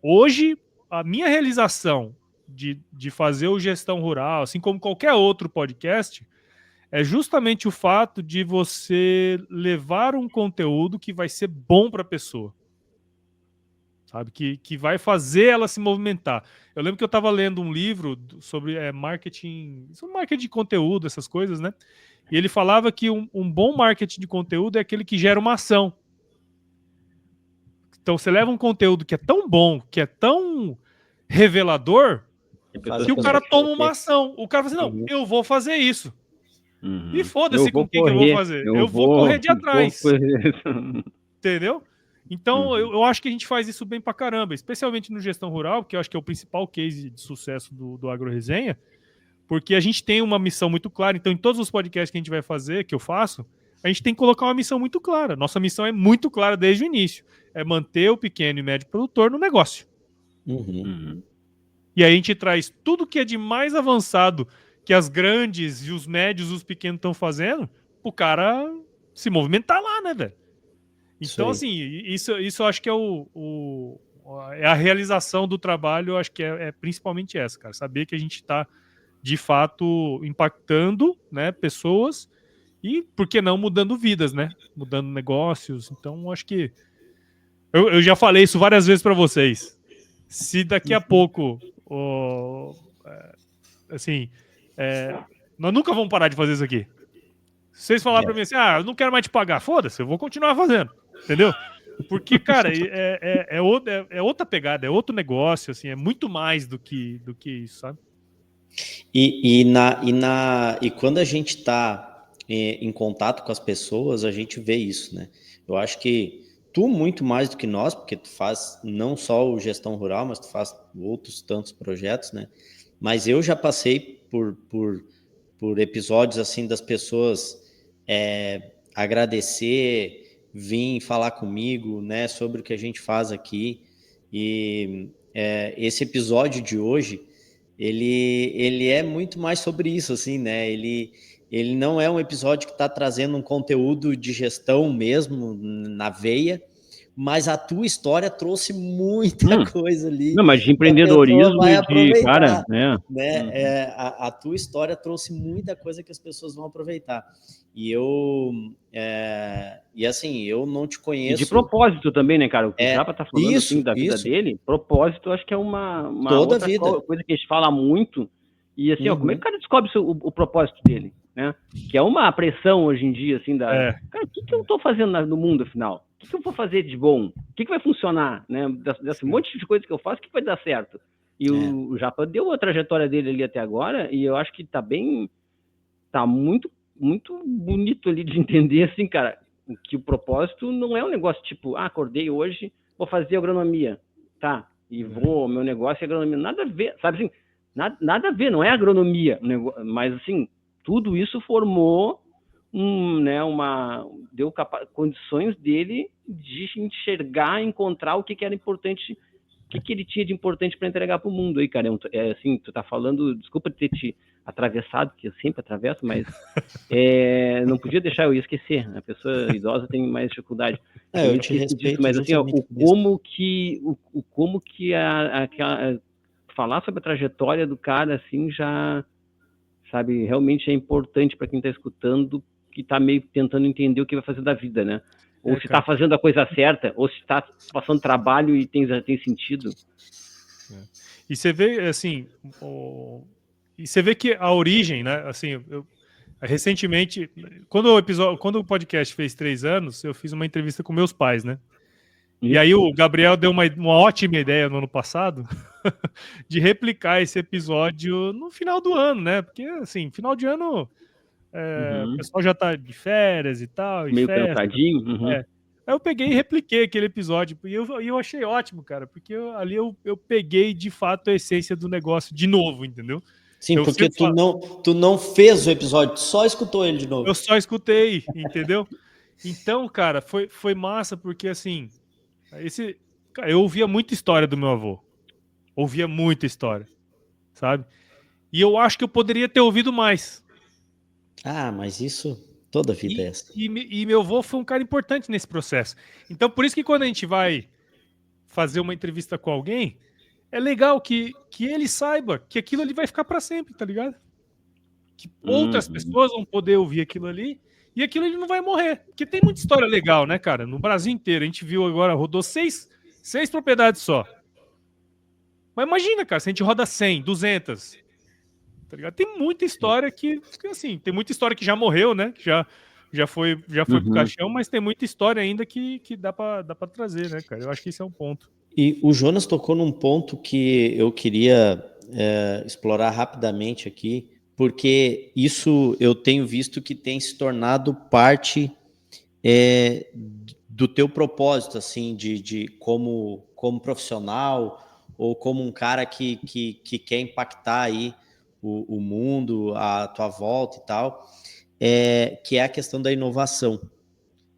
hoje a minha realização de fazer o Gestão Rural, assim como qualquer outro podcast, é justamente o fato de você levar um conteúdo que vai ser bom para a pessoa, sabe? Que vai fazer ela se movimentar. Eu lembro que eu estava lendo um livro sobre marketing de conteúdo, essas coisas, né? E ele falava que um bom marketing de conteúdo é aquele que gera uma ação. Então você leva um conteúdo que é tão bom, que é tão revelador, que o cara toma uma ação. O cara fala assim, não, eu vou fazer isso. E foda-se com quem que eu vou fazer. Eu vou correr de atrás. Entendeu? Então, eu acho que a gente faz isso bem pra caramba, especialmente no Gestão Rural, que eu acho que é o principal case de sucesso do AgroResenha, porque a gente tem uma missão muito clara. Então, em todos os podcasts que a gente vai fazer, que eu faço, a gente tem que colocar uma missão muito clara. Nossa missão é muito clara desde o início. É manter o pequeno e médio produtor no negócio. E aí a gente traz tudo que é de mais avançado que as grandes e os médios e os pequenos estão fazendo, o cara se movimentar lá, né, velho? Então, assim, isso eu acho que é a realização do trabalho, eu acho que é principalmente essa, cara. Saber que a gente está, de fato, impactando, né, pessoas e, por que não, mudando vidas, né? Mudando negócios. Então, eu acho que... Eu já falei isso várias vezes para vocês. Se daqui a pouco... nós nunca vamos parar de fazer isso aqui. Se vocês falarem pra mim assim, eu não quero mais te pagar, foda-se, eu vou continuar fazendo, entendeu? Porque, cara, é outra pegada, é outro negócio, assim, é muito mais do que isso, sabe? E quando a gente está em contato com as pessoas, a gente vê isso, né? Eu acho que tu, muito mais do que nós, porque tu faz não só o Gestão Rural, mas tu faz outros tantos projetos, né? Mas eu já passei por episódios assim das pessoas agradecer, vir falar comigo, né, sobre o que a gente faz aqui. E esse episódio de hoje, ele é muito mais sobre isso, assim, né? Ele não é um episódio que está trazendo um conteúdo de gestão mesmo na veia, mas a tua história trouxe muita coisa ali. Não, mas de empreendedorismo vai e de, aproveitar, cara, né? A tua história trouxe muita coisa que as pessoas vão aproveitar. E assim, eu não te conheço. E de propósito também, né, cara? O que o Japa tá falando assim da vida dele, propósito, eu acho que é uma toda outra vida. coisa que a gente fala muito. E assim, ó, como é que o cara descobre o propósito dele, né? Que é uma pressão hoje em dia, assim, cara, o que eu tô fazendo no mundo, afinal? O que eu vou fazer de bom? O que vai funcionar, né? Desse monte de coisa que eu faço, o que vai dar certo? E o Japa deu a trajetória dele ali até agora, e eu acho que tá muito, muito bonito ali de entender, assim, cara, que o propósito não é um negócio tipo, acordei hoje, vou fazer agronomia, tá? E meu negócio é agronomia. Nada a ver, sabe assim? Nada a ver, não é agronomia, mas assim, tudo isso formou deu condições dele de enxergar, encontrar o que era importante, o que ele tinha de importante para entregar para o mundo aí, cara. Assim, tu tá falando, desculpa ter te atravessado, que eu sempre atravesso, mas não podia deixar eu esquecer. A pessoa idosa tem mais dificuldade. Eu te respeito, mas assim, ó, como que falar sobre a trajetória do cara, assim, já, sabe, realmente é importante para quem está escutando, que está meio tentando entender o que vai fazer da vida, né? Ou se está fazendo a coisa certa, ou se está passando trabalho e tem sentido. E você vê, assim, e você vê que a origem, né, assim, recentemente, quando o podcast fez 3 anos, eu fiz uma entrevista com meus pais, né? E aí o Gabriel deu uma ótima ideia no ano passado de replicar esse episódio no final do ano, né? Porque, assim, final de ano, o pessoal já tá de férias e tal. Meio festa, cansadinho. Aí eu peguei e repliquei aquele episódio. E eu achei ótimo, cara, porque ali eu peguei, de fato, a essência do negócio de novo, entendeu? Sim, porque tu não fez o episódio, tu só escutou ele de novo. Eu só escutei, entendeu? Então, cara, foi massa, porque, assim, eu ouvia muita história do meu avô. Ouvia muita história, sabe? E eu acho que eu poderia ter ouvido mais. Mas isso, toda vida é essa. E meu avô foi um cara importante nesse processo. Então, por isso que quando a gente vai fazer uma entrevista com alguém, é legal que ele saiba que aquilo ali vai ficar para sempre, tá ligado? Que outras pessoas vão poder ouvir aquilo ali e aquilo ali não vai morrer. Porque tem muita história legal, né, cara? No Brasil inteiro. A gente viu agora, rodou 6 propriedades só. Mas imagina, cara, se a gente roda 100, 200, tá ligado? Tem muita história que, assim, tem muita história que já morreu, né? Que já foi pro caixão, mas tem muita história ainda que dá pra trazer, né, cara? Eu acho que esse é um ponto. E o Jonas tocou num ponto que eu queria explorar rapidamente aqui, porque isso eu tenho visto que tem se tornado parte do teu propósito, assim, de como profissional ou como um cara que quer impactar aí o mundo, a tua volta e tal, que é a questão da inovação,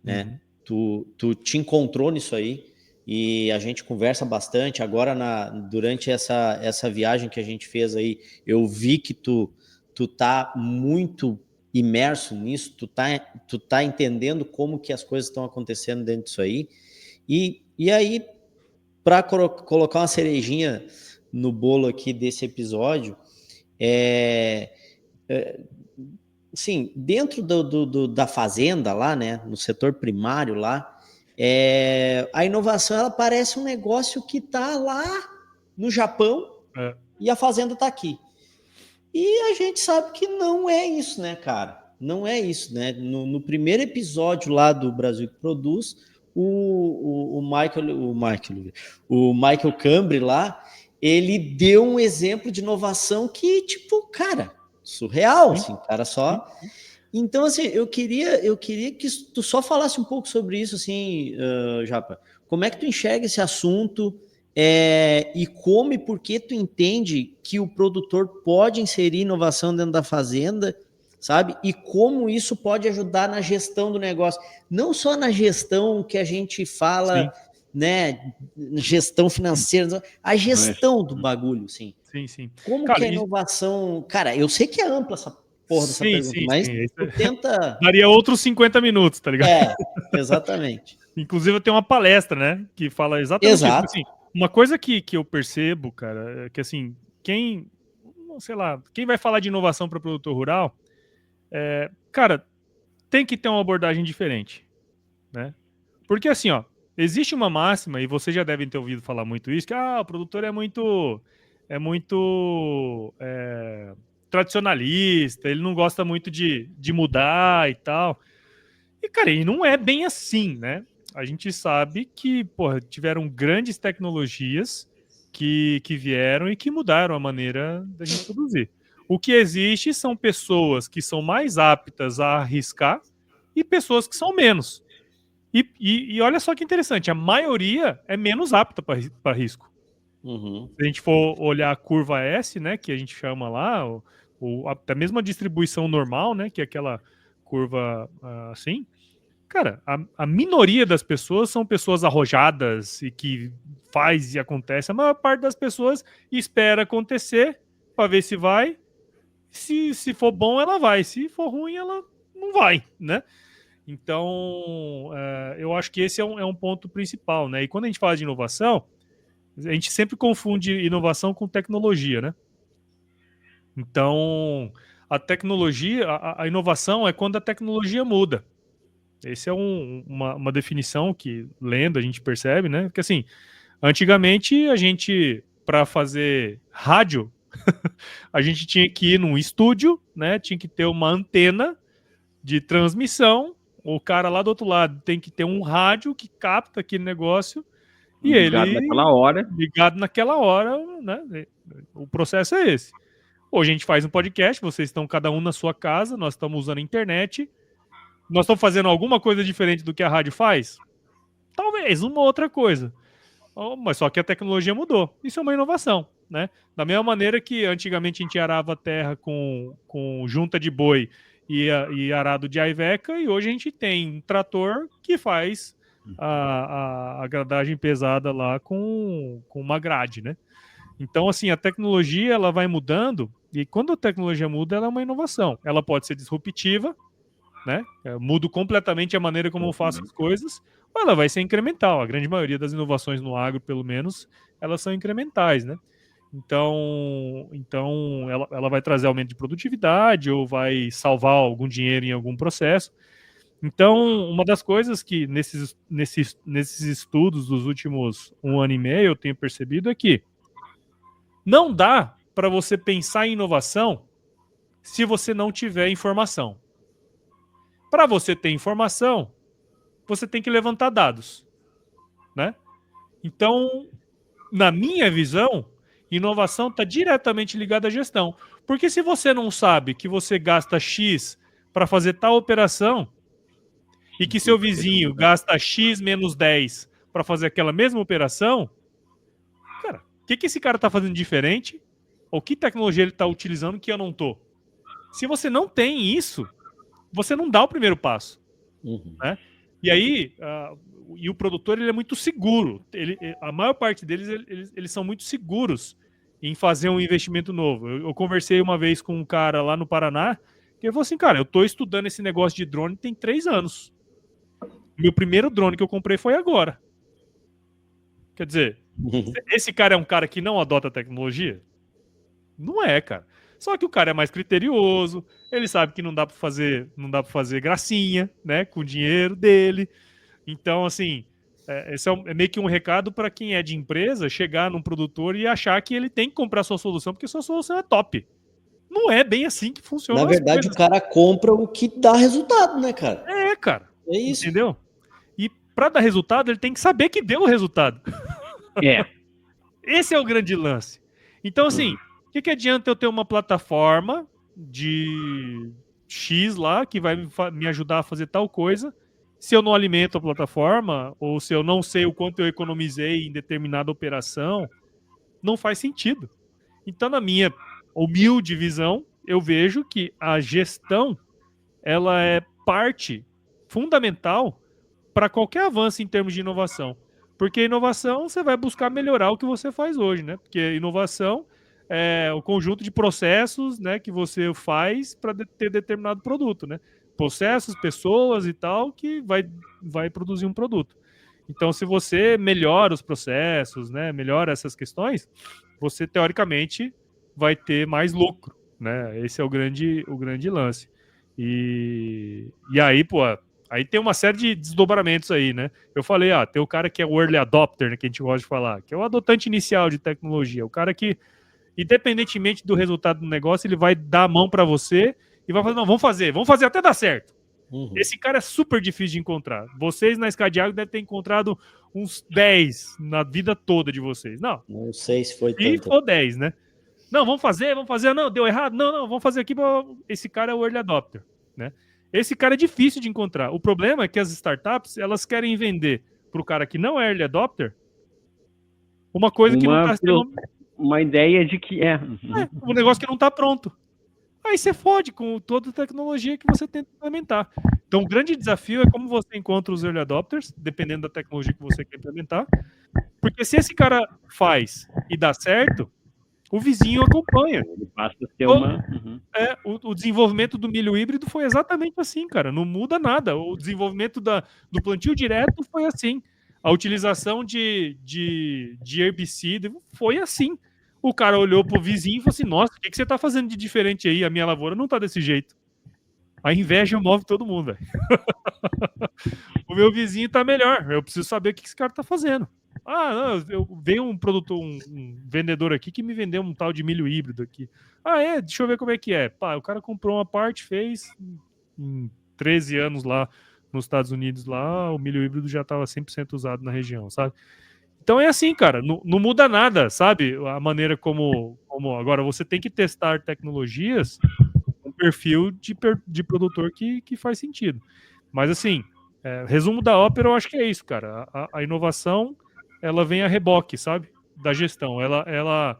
né? Tu te encontrou nisso aí e a gente conversa bastante. Agora, durante essa viagem que a gente fez aí, eu vi que tu tá muito imerso nisso, tu tá entendendo como que as coisas estão acontecendo dentro disso aí. E aí, para colocar uma cerejinha no bolo aqui desse episódio, sim, dentro da fazenda lá, né, no setor primário lá, a inovação, ela parece um negócio que tá lá no Japão e a fazenda tá aqui. E a gente sabe que não é isso, né, cara? Não é isso, né? No primeiro episódio lá do Brasil que Produz, o Michael Cambry lá, ele deu um exemplo de inovação que, tipo, cara, surreal, assim, cara, só... Então, assim, eu queria que tu só falasse um pouco sobre isso, assim, Japa. Como é que tu enxerga esse assunto e como e por que tu entende que o produtor pode inserir inovação dentro da fazenda, sabe? E como isso pode ajudar na gestão do negócio. Não só na gestão que a gente fala, né, gestão financeira, a gestão do bagulho, sim. Sim. Como que a inovação... Cara, eu sei que é ampla essa porra dessa pergunta, mas tu tenta... Daria outros 50 minutos, tá ligado? Exatamente. Inclusive eu tenho uma palestra, né, que fala exatamente isso. Assim, uma coisa que eu percebo, cara, é que assim, quem vai falar de inovação para produtor rural, cara, tem que ter uma abordagem diferente, né? Porque assim, ó, existe uma máxima, e vocês já devem ter ouvido falar muito isso, que o produtor é muito tradicionalista, ele não gosta muito de mudar e tal. E, cara, e não é bem assim, né? A gente sabe que, porra, tiveram grandes tecnologias que vieram e que mudaram a maneira da gente produzir. O que existe são pessoas que são mais aptas a arriscar e pessoas que são menos. E olha só que interessante, a maioria é menos apta para risco. Uhum. Se a gente for olhar a curva S, né, que a gente chama lá, a mesma distribuição normal, né, que é aquela curva assim, cara, a minoria das pessoas são pessoas arrojadas e que faz e acontece. A maior parte das pessoas espera acontecer para ver se vai. Se for bom, ela vai. Se for ruim, ela não vai, né? Então, eu acho que esse é um ponto principal, né? E quando a gente fala de inovação, a gente sempre confunde inovação com tecnologia, né? Então, a tecnologia, a inovação é quando a tecnologia muda. Essa é uma definição que, lendo, a gente percebe, né? Porque, assim, antigamente, a gente, para fazer rádio, a gente tinha que ir num estúdio, né? Tinha que ter uma antena de transmissão. O cara lá do outro lado tem que ter um rádio que capta aquele negócio. E ligado naquela hora. Ligado naquela hora, né? O processo é esse. Hoje a gente faz um podcast, vocês estão cada um na sua casa, nós estamos usando a internet. Nós estamos fazendo alguma coisa diferente do que a rádio faz? Talvez, uma outra coisa. Mas só que a tecnologia mudou. Isso é uma inovação, né? Da mesma maneira que antigamente a gente arava a terra com junta de boi e arado de aiveca, e hoje a gente tem um trator que faz a gradagem pesada lá com uma grade, né? Então, assim, a tecnologia ela vai mudando, e quando a tecnologia muda, ela é uma inovação. Ela pode ser disruptiva, né? Mudo completamente a maneira como eu faço as coisas, ou ela vai ser incremental. A grande maioria das inovações no agro, pelo menos, elas são incrementais, né? Então ela vai trazer aumento de produtividade ou vai salvar algum dinheiro em algum processo. Então, uma das coisas que nesses estudos dos últimos 1 ano e meio eu tenho percebido é que não dá para você pensar em inovação se você não tiver informação. Para você ter informação, você tem que levantar dados, né? Então, na minha visão, inovação está diretamente ligada à gestão. Porque se você não sabe que você gasta X para fazer tal operação e que seu vizinho gasta X menos 10 para fazer aquela mesma operação, cara, o que esse cara está fazendo diferente? Ou que tecnologia ele está utilizando que eu não estou? Se você não tem isso, você não dá o primeiro passo, né? E aí, e o produtor ele é muito seguro. A maior parte deles eles são muito seguros em fazer um investimento novo. Eu conversei uma vez com um cara lá no Paraná que ele falou assim, cara, eu estou estudando esse negócio de drone tem 3 anos. Meu primeiro drone que eu comprei foi agora. Quer dizer, esse cara é um cara que não adota tecnologia? Não é, cara. Só que o cara é mais criterioso, ele sabe que não dá para fazer gracinha, né, com o dinheiro dele. Então, assim, esse é meio que um recado para quem é de empresa chegar num produtor e achar que ele tem que comprar sua solução porque sua solução é top. Não é bem assim que funciona. Na verdade, o cara compra o que dá resultado, né, cara? Cara. É isso. Entendeu? E para dar resultado, ele tem que saber que deu o resultado. Esse é o grande lance. Então, assim, o que adianta eu ter uma plataforma de X lá, que vai me ajudar a fazer tal coisa, se eu não alimento a plataforma, ou se eu não sei o quanto eu economizei em determinada operação, não faz sentido. Então, na minha humilde visão, eu vejo que a gestão, ela é parte fundamental para qualquer avanço em termos de inovação. Porque inovação, você vai buscar melhorar o que você faz hoje, né? Porque inovação é o conjunto de processos, né, que você faz para ter determinado produto, né? Processos, pessoas e tal, que vai produzir um produto. Então, se você melhora os processos, né, melhora essas questões, você, teoricamente, vai ter mais lucro, né? Esse é o grande lance. E aí, pô, aí tem uma série de desdobramentos aí, né? Eu falei, tem o cara que é o early adopter, né, que a gente gosta de falar, que é o adotante inicial de tecnologia, o cara que, independentemente do resultado do negócio, ele vai dar a mão para você e vai falar, não, vamos fazer até dar certo. Esse cara é super difícil de encontrar. Vocês na Escadiago devem ter encontrado uns 10 na vida toda de vocês. Não sei se foi tanto. Se for 10, né? Não, vamos fazer, não, deu errado, não, vamos fazer aqui. Esse cara é o early adopter, né? Esse cara é difícil de encontrar. O problema é que as startups, elas querem vender para o cara que não é early adopter uma coisa que não está sendo... Uma ideia de que um negócio que não está pronto. Aí você fode com toda a tecnologia que você tenta implementar. Então, o grande desafio é como você encontra os early adopters, dependendo da tecnologia que você quer implementar. Porque se esse cara faz e dá certo, o vizinho acompanha. Basta ter uma... O desenvolvimento do milho híbrido foi exatamente assim, cara. Não muda nada. O desenvolvimento do plantio direto foi assim. A utilização de herbicida foi assim. O cara olhou pro vizinho e falou assim, nossa, o que você está fazendo de diferente aí? A minha lavoura não está desse jeito. A inveja move todo mundo, velho. O meu vizinho está melhor. Eu preciso saber o que esse cara está fazendo. Veio um produtor, um vendedor aqui que me vendeu um tal de milho híbrido aqui. Deixa eu ver como é que é. Pá, o cara comprou uma parte, fez em 13 anos lá nos Estados Unidos, lá o milho híbrido já estava 100% usado na região, sabe? Então é assim, cara, não muda nada, sabe? A maneira como... Agora, você tem que testar tecnologias com perfil de produtor que faz sentido. Mas, assim, resumo da ópera, eu acho que é isso, cara. A inovação, ela vem a reboque, sabe? Da gestão. Ela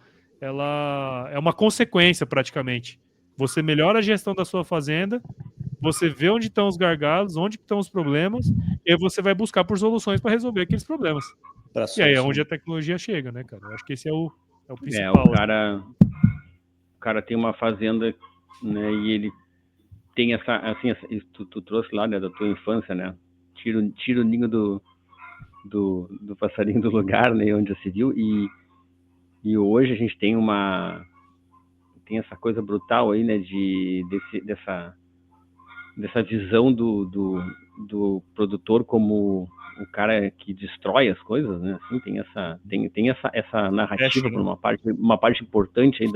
é uma consequência, praticamente. Você melhora a gestão da sua fazenda, você vê onde estão os gargalos, onde estão os problemas, e aí você vai buscar por soluções para resolver aqueles problemas. E aí é onde a tecnologia chega, né, cara? Eu acho que esse é o principal. O cara tem uma fazenda, né, e ele tem essa, assim, tu trouxe lá, né, da tua infância, né? Tira o ninho do passarinho do lugar, né, onde já se viu, e hoje a gente tem essa coisa brutal aí, né, dessa visão do produtor como o cara que destrói as coisas, né? Assim, tem essa narrativa por uma parte importante aí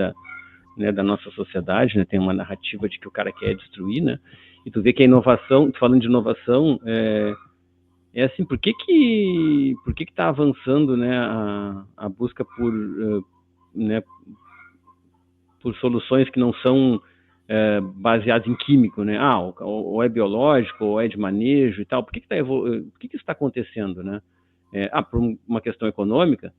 da nossa sociedade, né? Tem uma narrativa de que o cara quer destruir, né? E tu vê que a inovação, falando de inovação, é assim, por que tá avançando, né, a busca por, né, por soluções que não são baseadas em químico, né? Ou é biológico, ou é de manejo e tal. Por que isso está acontecendo, né? Por uma questão econômica,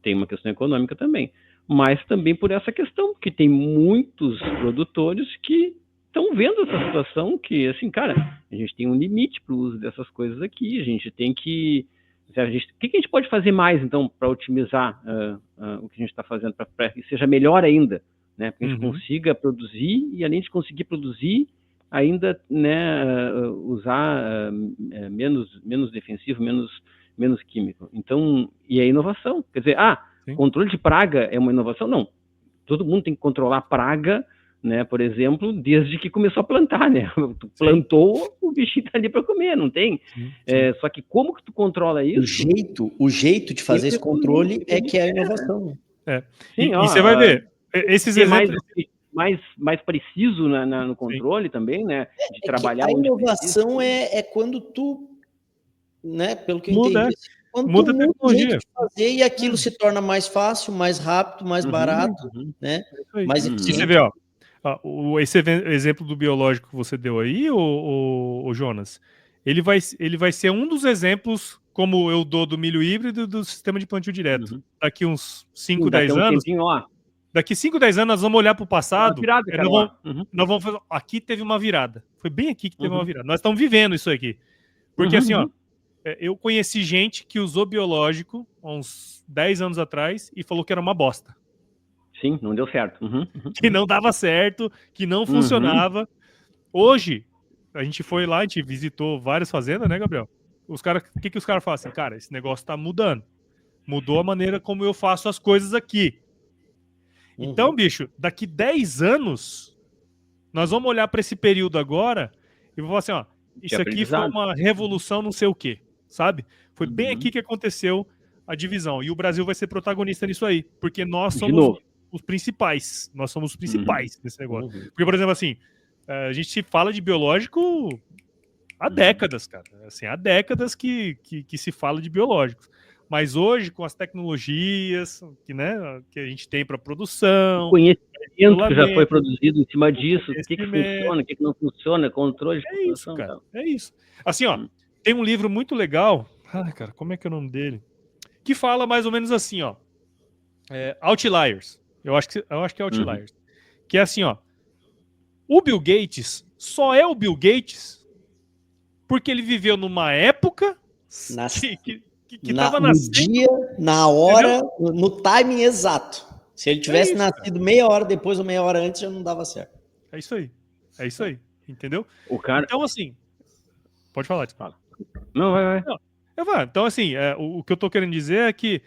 tem uma questão econômica também, mas também por essa questão, que tem muitos produtores que estão vendo essa situação, que, assim, cara, a gente tem um limite para o uso dessas coisas aqui, a gente tem que... o que a gente pode fazer mais, então, para otimizar o que a gente está fazendo, para que seja melhor ainda, né? Para que a gente consiga produzir, e além de conseguir produzir, ainda, né, usar menos defensivo, menos químico. Então, e a inovação, quer dizer, controle de praga é uma inovação? Não, todo mundo tem que controlar praga, né, por exemplo, desde que começou a plantar, né? Tu plantou, o bichinho tá ali para comer, não tem? Só que como que tu controla isso? O jeito de fazer esse controle é que é a inovação. Sim, e você vai ver, esses exemplos... mais preciso no controle também, né? De trabalhar. A inovação é quando tu, né? Pelo que eu entendi, Quando muda a muda o jeito tecnologia. de fazer e aquilo se torna mais fácil, mais rápido, mais barato, né? Mais E você eficiente. vê, ó, esse exemplo do biológico que você deu aí, o Jonas, ele vai ser um dos exemplos, como eu dou do milho híbrido do sistema de plantio direto. Daqui uns 5, 10 anos. Tempinho, ó. Daqui 5, 10 anos, nós vamos olhar para o passado. Virada, cara, nós vamos fazer. Aqui teve uma virada. Foi bem aqui que teve uma virada. Nós estamos vivendo isso aqui. Porque assim, ó, eu conheci gente que usou biológico há uns 10 anos atrás e falou que era uma bosta. Sim, não deu certo. Que não dava certo, que não funcionava. Hoje, a gente foi lá, a gente visitou várias fazendas, né, Gabriel? O que os caras falam assim? Cara, esse negócio tá mudando. Mudou a maneira como eu faço as coisas aqui. Então, bicho, daqui 10 anos, nós vamos olhar para esse período agora e vou falar assim, ó, isso aqui foi uma revolução não sei o quê, sabe? Foi bem aqui que aconteceu a divisão. E o Brasil vai ser protagonista nisso aí, porque nós somos os principais. Nós somos os principais nesse negócio. Porque, por exemplo, assim, a gente fala de biológico há décadas, cara. Assim, há décadas que se fala de biológicos. Mas hoje, com as tecnologias que a gente tem para produção... O conhecimento que já foi produzido em cima disso, o que funciona, o que não funciona, controle de isso, cara. É isso. Assim, ó, tem um livro muito legal... Ai, cara, como é que é o nome dele? Que fala mais ou menos assim, ó. Outliers. Eu acho que é Outliers. Que é assim, ó. O Bill Gates só é o Bill Gates porque ele viveu numa época que tava nascendo. No dia, na hora, no timing exato. Se ele tivesse nascido meia hora depois ou meia hora antes, já não dava certo. É isso aí. É isso aí. Entendeu? Cara... Então, assim... Pode falar, te fala. Não, vai. Então, assim, o que eu tô querendo dizer é que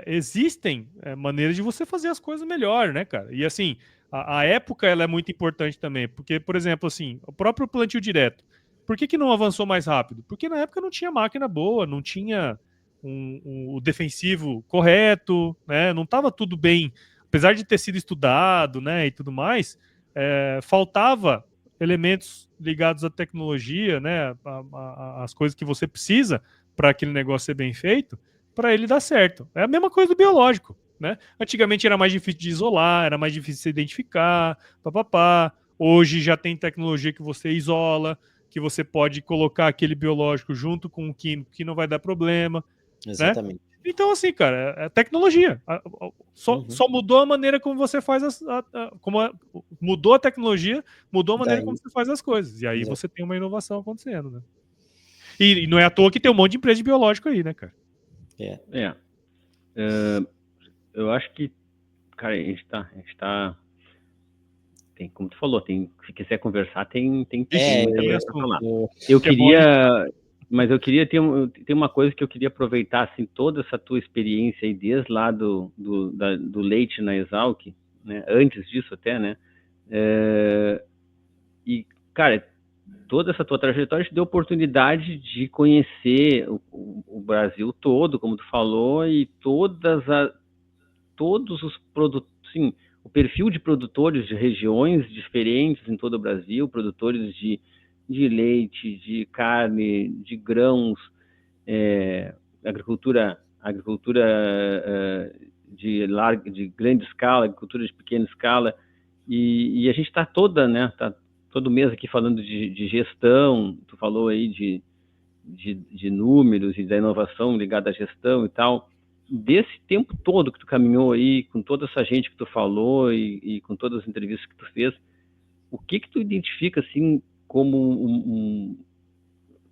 existem maneiras de você fazer as coisas melhor, né, cara? E, assim, a época, ela é muito importante também. Porque, por exemplo, assim, o próprio plantio direto. Por que não avançou mais rápido? Porque na época não tinha máquina boa, não tinha o defensivo correto, né? Não estava tudo bem. Apesar de ter sido estudado, né, e tudo mais, faltava elementos ligados à tecnologia, né, as coisas que você precisa para aquele negócio ser bem feito, para ele dar certo. É a mesma coisa do biológico, né? Antigamente era mais difícil de isolar, era mais difícil de se identificar, papapá. Hoje já tem tecnologia que você isola, que você pode colocar aquele biológico junto com o químico que não vai dar problema. Exatamente. Né? Então, assim, cara, é tecnologia. Só mudou a maneira como você faz mudou a tecnologia, mudou a maneira como você faz as coisas. E aí você tem uma inovação acontecendo, né? E não é à toa que tem um monte de empresa de biológico aí, né, cara? Eu acho que, cara, a gente tá... Tem, como tu falou, se quiser conversar, tem muita coisa pra falar. Mas eu queria ter uma coisa que eu queria aproveitar, assim, toda essa tua experiência aí, desde lá do leite na Exalc, né, antes disso até, né, e, cara, toda essa tua trajetória te deu oportunidade de conhecer o Brasil todo, como tu falou, e todos os produtos, sim, o perfil de produtores de regiões diferentes em todo o Brasil, produtores de leite, de carne, de grãos, agricultura de grande escala, agricultura de pequena escala, e a gente está todo mês aqui falando de gestão. Tu falou aí de números e da inovação ligada à gestão e tal. Desse tempo todo que tu caminhou aí, com toda essa gente que tu falou e com todas as entrevistas que tu fez, o que tu identifica, assim, como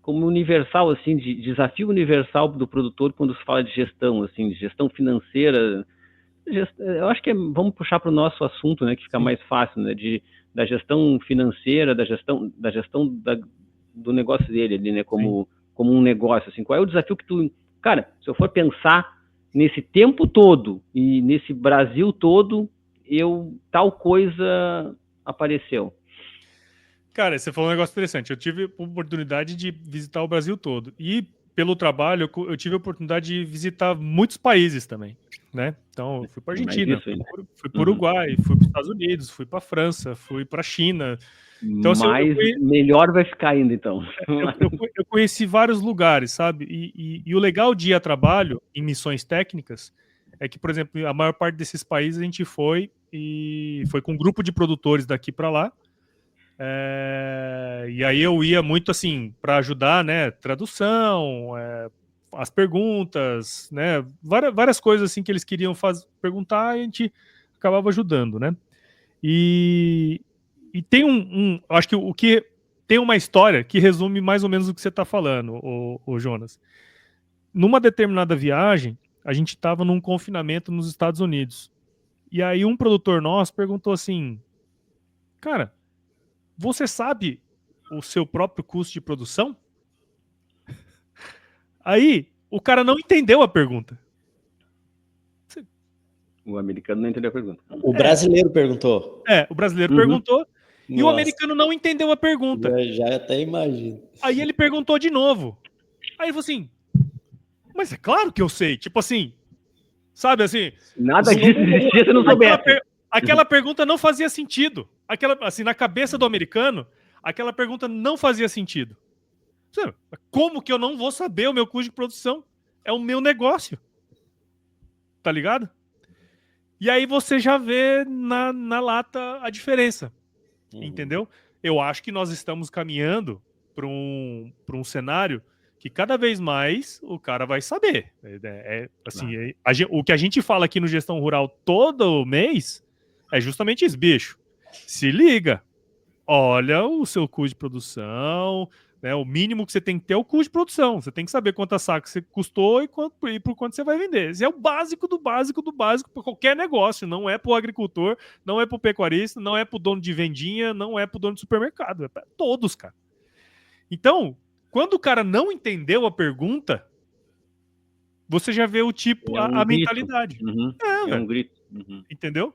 universal, assim, de desafio universal do produtor quando se fala de gestão, assim, de gestão financeira? Eu acho que vamos puxar para o nosso assunto, né, que fica mais fácil, né, da gestão financeira, da gestão do negócio dele ali, né, como um negócio, assim. Qual é o desafio que tu... Cara, se eu for pensar nesse tempo todo e nesse Brasil todo, tal coisa apareceu. Cara, você falou um negócio interessante. Eu tive a oportunidade de visitar o Brasil todo. E, pelo trabalho, eu tive a oportunidade de visitar muitos países também, né? Então, eu fui para a Argentina, fui para o Uruguai, fui para os Estados Unidos, fui para a França, fui para a China, Então, assim, Mas melhor vai ficar ainda, então. Eu conheci vários lugares, sabe? E o legal de ir a trabalho em missões técnicas é que, por exemplo, a maior parte desses países a gente foi com um grupo de produtores daqui para lá. E aí eu ia muito assim para ajudar, né? Tradução, as perguntas, né? Várias coisas assim que eles queriam perguntar e a gente acabava ajudando, né? E tem acho que o que tem uma história que resume mais ou menos o que você está falando, o Jonas. Numa determinada viagem, a gente estava num confinamento nos Estados Unidos. E aí um produtor nosso perguntou assim, cara, você sabe o seu próprio custo de produção? Aí o cara não entendeu a pergunta. O americano não entendeu a pergunta. O brasileiro perguntou. O brasileiro perguntou e Nossa. o americano não entendeu a pergunta. Já até imagino. Aí ele perguntou de novo. Aí ele falou assim, mas é claro que eu sei. Tipo assim, sabe assim... Nada disso existia, você não soubesse. Aquela pergunta não fazia sentido. Assim, na cabeça do americano, aquela pergunta não fazia sentido. Como que eu não vou saber o meu custo de produção? É o meu negócio. Tá ligado? E aí você já vê na lata a diferença. Entendeu? Eu acho que nós estamos caminhando para um cenário que cada vez mais o cara vai saber. O que a gente fala aqui no Gestão Rural todo mês é justamente isso, bicho. Se liga. Olha o seu custo de produção, né? O mínimo que você tem que ter é o custo de produção. Você tem que saber quantas sacas você custou e por quanto você vai vender. Esse é o básico do básico do básico para qualquer negócio. Não é para o agricultor, não é para o pecuarista, não é para o dono de vendinha, não é para o dono de supermercado. É para todos, cara. Então, quando o cara não entendeu a pergunta, você já vê o tipo, a mentalidade. É um grito. Entendeu?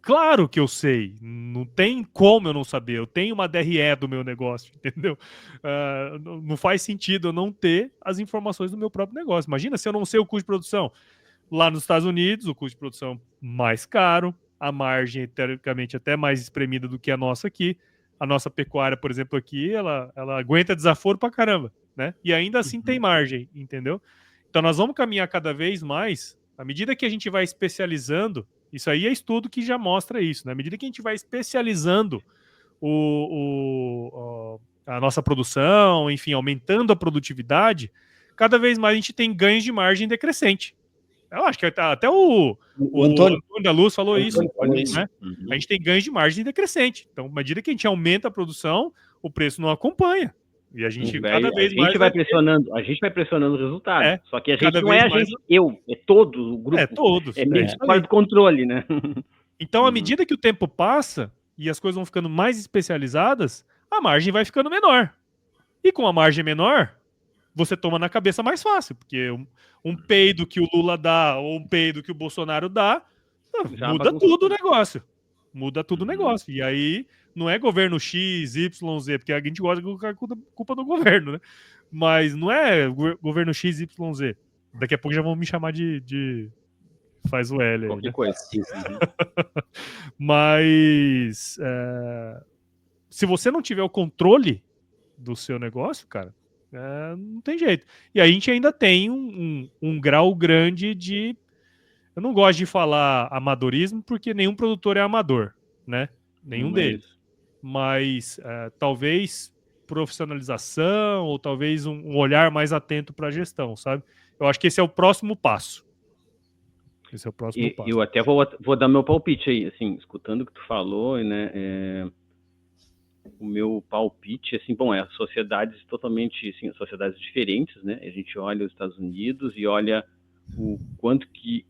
Claro que eu sei, não tem como eu não saber, eu tenho uma DRE do meu negócio, entendeu? Não faz sentido eu não ter as informações do meu próprio negócio. Imagina se eu não sei o custo de produção. Lá nos Estados Unidos, o custo de produção mais caro, a margem teoricamente até mais espremida do que a nossa aqui. A nossa pecuária, por exemplo, aqui, ela aguenta desaforo pra caramba, né? E ainda assim tem margem, entendeu? Então nós vamos caminhar cada vez mais, à medida que a gente vai especializando. Isso aí é estudo que já mostra isso, né? À medida que a gente vai especializando a nossa produção, enfim, aumentando a produtividade, cada vez mais a gente tem ganhos de margem decrescente. Eu acho que até o Antônio da Luz falou isso, né? A gente tem ganhos de margem decrescente. Então, à medida que a gente aumenta a produção, o preço não acompanha. E a gente cada vez mais vai pressionando, a gente vai pressionando o resultado. Só que a gente não é a gente, é todo o grupo. É todos. É meio fora do controle, né? Então, à medida que o tempo passa e as coisas vão ficando mais especializadas, a margem vai ficando menor. E com a margem menor, você toma na cabeça mais fácil, porque um peido que o Lula dá ou um peido que o Bolsonaro dá, muda tudo o negócio. Muda tudo o negócio. E aí não é governo X, Y, Z, porque a gente gosta de colocar culpa do governo, né? Mas não é governo X, Y, Z. Daqui a pouco já vão me chamar de faz o L aí, qualquer né? coisa. Mas se você não tiver o controle do seu negócio, cara, não tem jeito. E aí a gente ainda tem um grau grande de... Eu não gosto de falar amadorismo, porque nenhum produtor é amador, né? Nenhum deles. Mas talvez profissionalização ou talvez um olhar mais atento para a gestão, sabe? Eu acho que esse é o próximo passo. Esse é o próximo passo. Eu até vou dar meu palpite aí, assim, escutando o que tu falou, né? O meu palpite, assim, bom, sociedades totalmente, assim, sociedades diferentes, né? A gente olha os Estados Unidos e olha o quanto que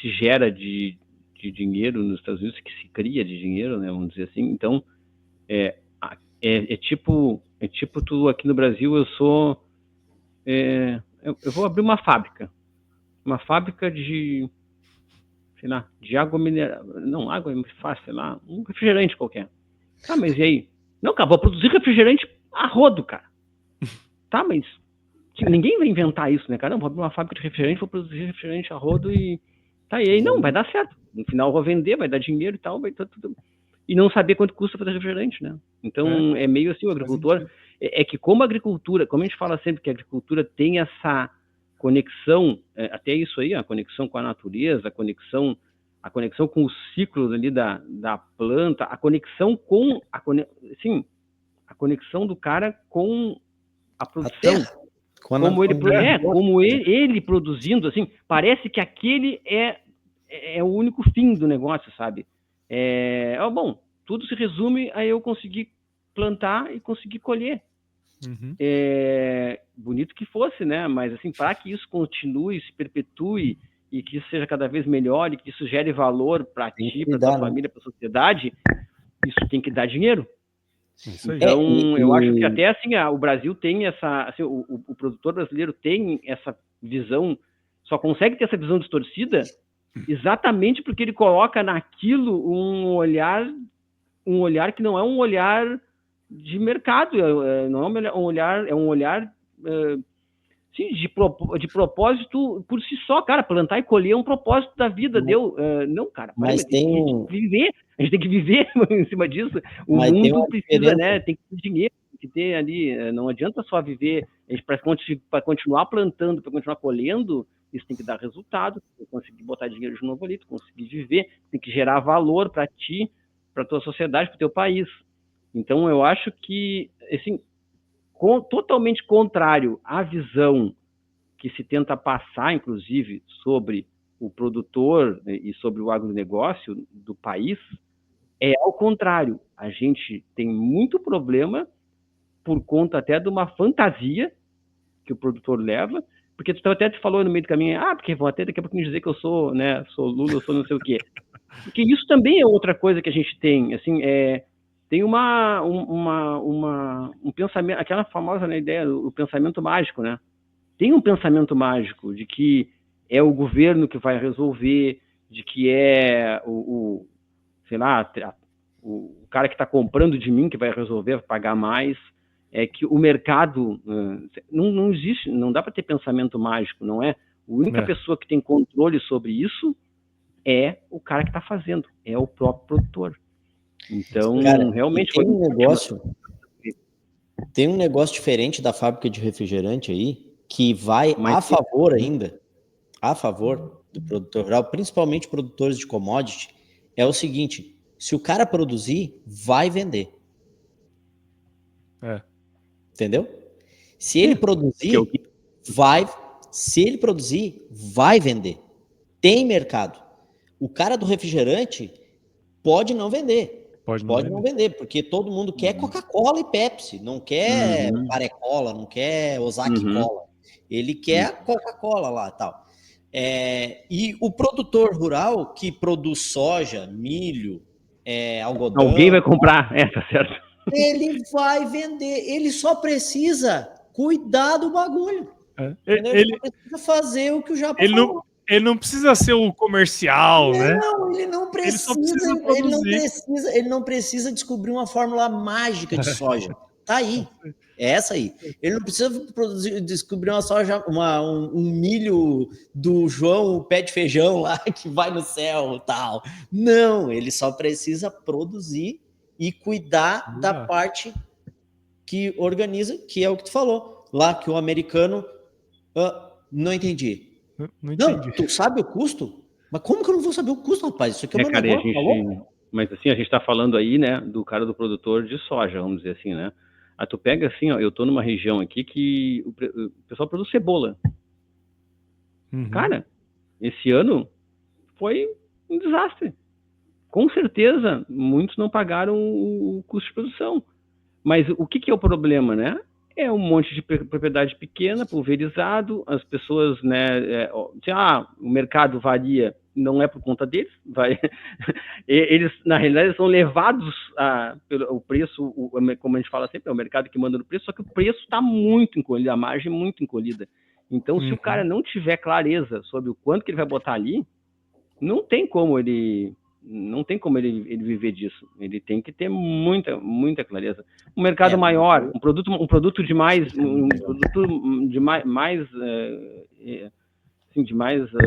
se gera de dinheiro nos Estados Unidos, que se cria de dinheiro, né? Vamos dizer assim. Então, é tipo tu aqui no Brasil, eu vou abrir uma fábrica de, sei lá, de água mineral, não, água é muito fácil, sei lá, um refrigerante qualquer. Tá, mas e aí? Não, cara, vou produzir refrigerante a rodo, cara. Tá, mas ninguém vai inventar isso, né, cara? Não, vou abrir uma fábrica de refrigerante, vou produzir refrigerante a rodo e... Tá, e aí não, vai dar certo. No final eu vou vender, vai dar dinheiro e tal, vai dar tudo... e não saber quanto custa fazer refrigerante, né? Então, é meio assim, o agricultor... É que como a agricultura, como a gente fala sempre que a agricultura tem essa conexão, até isso aí, a conexão com a natureza, a conexão com os ciclos ali da planta, a conexão do cara com a produção. Como ele produzindo, assim, parece que aquele é o único fim do negócio, sabe? Bom, tudo se resume a eu conseguir plantar e conseguir colher. Bonito que fosse, né? Mas assim, para que isso continue, se perpetue e que isso seja cada vez melhor e que isso gere valor para ti, para tua família, para a sociedade, isso tem que dar dinheiro. Então, eu acho que até assim, o Brasil tem essa, assim, o produtor brasileiro tem essa visão, só consegue ter essa visão distorcida exatamente porque ele coloca naquilo um olhar que não é um olhar de mercado, não é um olhar sim, de propósito por si só, cara. Plantar e colher é um propósito da vida, não, cara. Mas a gente tem que viver em cima disso. O mundo precisa, né? Tem que ter dinheiro, tem que ter ali. Não adianta só viver. Para continuar plantando, para continuar colhendo, isso tem que dar resultado. Tem que conseguir botar dinheiro de novo ali, conseguir viver, tem que gerar valor para ti, para tua sociedade, para o teu país. Então, eu acho que, assim, totalmente contrário à visão que se tenta passar, inclusive, sobre o produtor e sobre o agronegócio do país, é ao contrário. A gente tem muito problema por conta até de uma fantasia que o produtor leva, porque tu até te falou no meio do caminho, porque vão até daqui a pouquinho dizer que eu sou, né, sou Lula, eu sou não sei o quê. Porque isso também é outra coisa que a gente tem, assim, tem um pensamento, aquela famosa, né, ideia, o pensamento mágico, né? Tem um pensamento mágico de que é o governo que vai resolver, de que é sei lá, o cara que está comprando de mim que vai resolver, vai pagar mais. É que o mercado não existe, não dá para ter pensamento mágico, não é? A única pessoa que tem controle sobre isso é o cara que está fazendo, é o próprio produtor. Então, cara, realmente tem um negócio diferente da fábrica de refrigerante aí, que vai a favor do produtor rural, principalmente produtores de commodity, é o seguinte: se o cara produzir, vai vender. Entendeu? Se ele produzir, vai vender. Tem mercado. O cara do refrigerante pode não vender. Pode não vender, porque todo mundo quer Coca-Cola e Pepsi, não quer Parecola, não quer Ozaki Cola. Ele quer Coca-Cola lá e tal. E o produtor rural que produz soja, milho, algodão... Alguém vai comprar, tá certo. Ele vai vender, ele só precisa cuidar do bagulho. Ele só precisa fazer o que o Japão falou. Ele não precisa ser o comercial, né? Não, ele não precisa. Ele não precisa descobrir uma fórmula mágica de soja. Tá aí. É essa aí. Ele não precisa descobrir uma soja, um milho do João, o pé de feijão lá que vai no céu e tal. Não, ele só precisa produzir e cuidar da parte que organiza, que é o que tu falou. Lá que o americano... não entendi. Não, tu sabe o custo? Mas como que eu não vou saber o custo, rapaz? Isso aqui é uma negócio, mas assim, a gente tá falando aí, né, do cara do produtor de soja, vamos dizer assim, né? Tu pega assim, eu tô numa região aqui que o pessoal produz cebola. Cara, esse ano foi um desastre. Com certeza, muitos não pagaram o custo de produção. Mas o que é o problema, né? É um monte de propriedade pequena, pulverizado, as pessoas, né, o mercado varia, não é por conta deles, eles, na realidade, são levados pelo preço, como a gente fala sempre, é o mercado que manda no preço, só que o preço está muito encolhido, a margem é muito encolhida. Então, se o cara não tiver clareza sobre o quanto que ele vai botar ali, não tem como ele viver disso. Ele tem que ter muita clareza. Um mercado maior, um produto de mais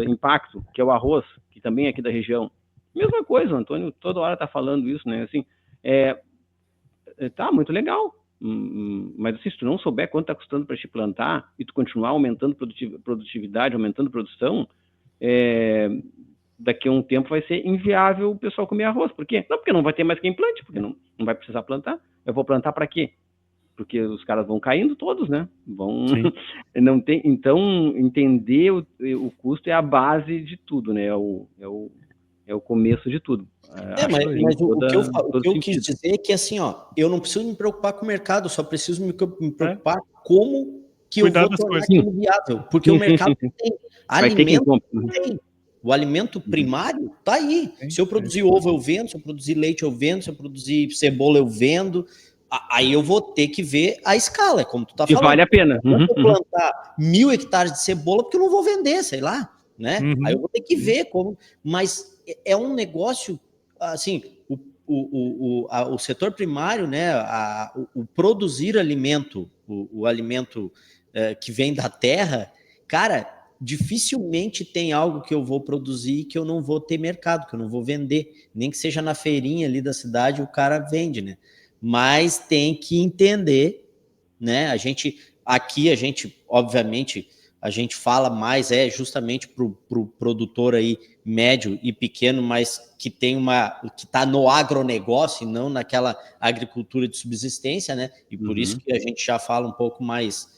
impacto, que é o arroz, que também é aqui da região. Mesma coisa, o Antônio toda hora está falando isso, né? Assim, tá muito legal, mas assim, se tu não souber quanto está custando para te plantar e tu continuar aumentando produtividade, aumentando produção, daqui a um tempo vai ser inviável o pessoal comer arroz. Por quê? Não, porque não vai ter mais quem plante, porque não vai precisar plantar. Eu vou plantar para quê? Porque os caras vão caindo todos, né? Não tem, então, entender o custo é a base de tudo, né? É o começo de tudo. Mas o que eu quis dizer é que, assim, eu não preciso me preocupar com o mercado, só preciso me preocupar como que eu vou tornar aquilo viável. Porque o mercado tem alimento, tem. O alimento primário tá aí. Se eu produzir ovo, eu vendo. Se eu produzir leite, eu vendo. Se eu produzir cebola, eu vendo. Aí eu vou ter que ver a escala, como tu tá falando. E vale a pena. Eu vou plantar 1.000 hectares de cebola porque eu não vou vender, sei lá, né? Aí eu vou ter que ver como... Mas é um negócio, assim, o setor primário, né? O produzir alimento, o alimento que vem da terra, cara, dificilmente tem algo que eu vou produzir que eu não vou ter mercado, que eu não vou vender. Nem que seja na feirinha ali da cidade, o cara vende, né? Mas tem que entender, né? A gente, obviamente, a gente fala mais justamente para o produtor aí médio e pequeno, mas que tem que está no agronegócio e não naquela agricultura de subsistência, né? E por isso que a gente já fala um pouco mais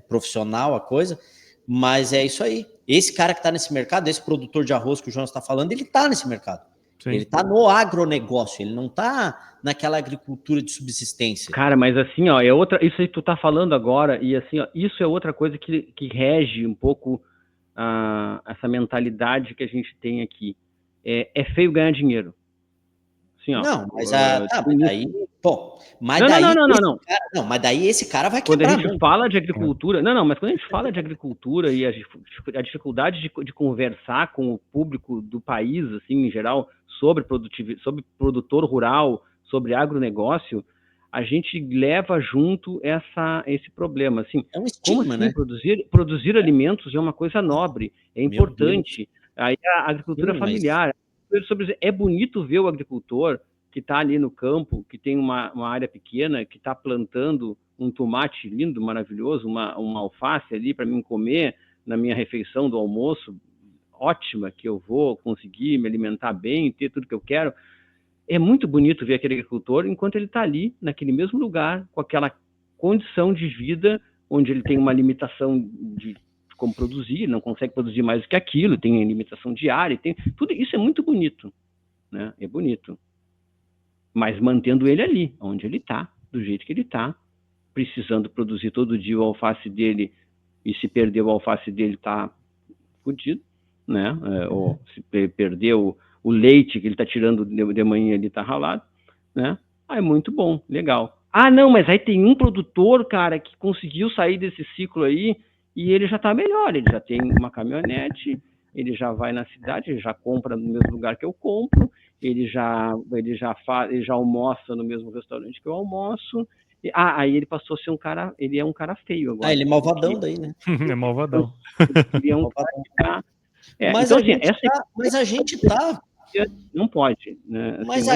profissional a coisa, mas é isso aí. Esse cara que está nesse mercado, esse produtor de arroz que o Jonas está falando, ele está nesse mercado. Sim. Ele está no agronegócio, ele não está naquela agricultura de subsistência. Cara, mas assim, isso aí que tu tá falando agora, e assim, isso é outra coisa que rege um pouco essa mentalidade que a gente tem aqui. É feio ganhar dinheiro. Assim, não, mas daí... Pô, mas daí... Não, mas daí esse cara vai quebrar. Quando a gente fala de agricultura... mas quando a gente fala de agricultura e a dificuldade de conversar com o público do país, assim, em geral, sobre produtor rural, sobre agronegócio, a gente leva junto esse problema. Assim, é um estigma, como assim, né? Produzir alimentos é uma coisa nobre, é importante. Aí a agricultura familiar... É bonito ver o agricultor que está ali no campo, que tem uma área pequena, que está plantando um tomate lindo, maravilhoso, uma alface ali para mim comer na minha refeição do almoço, ótima, que eu vou conseguir me alimentar bem, ter tudo que eu quero. É muito bonito ver aquele agricultor enquanto ele está ali, naquele mesmo lugar, com aquela condição de vida, onde ele tem uma limitação de como produzir, não consegue produzir mais do que aquilo, tem limitação de área, tem tudo isso é muito bonito, né? É bonito, mas mantendo ele ali, onde ele está, do jeito que ele está, precisando produzir todo dia o alface dele, e se perder o alface dele está fodido, né? Ou se perder o leite que ele está tirando de manhã, ele está ralado, né? É muito bom, legal. Não, mas aí tem um produtor, cara, que conseguiu sair desse ciclo aí, e ele já está melhor, ele já tem uma caminhonete, ele já vai na cidade, ele já compra no mesmo lugar que eu compro, ele já almoça no mesmo restaurante que eu almoço. Aí ele passou a ser um cara, ele é um cara feio agora. Ele é malvadão daí, né? É malvadão. Ele é um cara que mas, então, mas a gente tá... Não pode, né? Assim, mas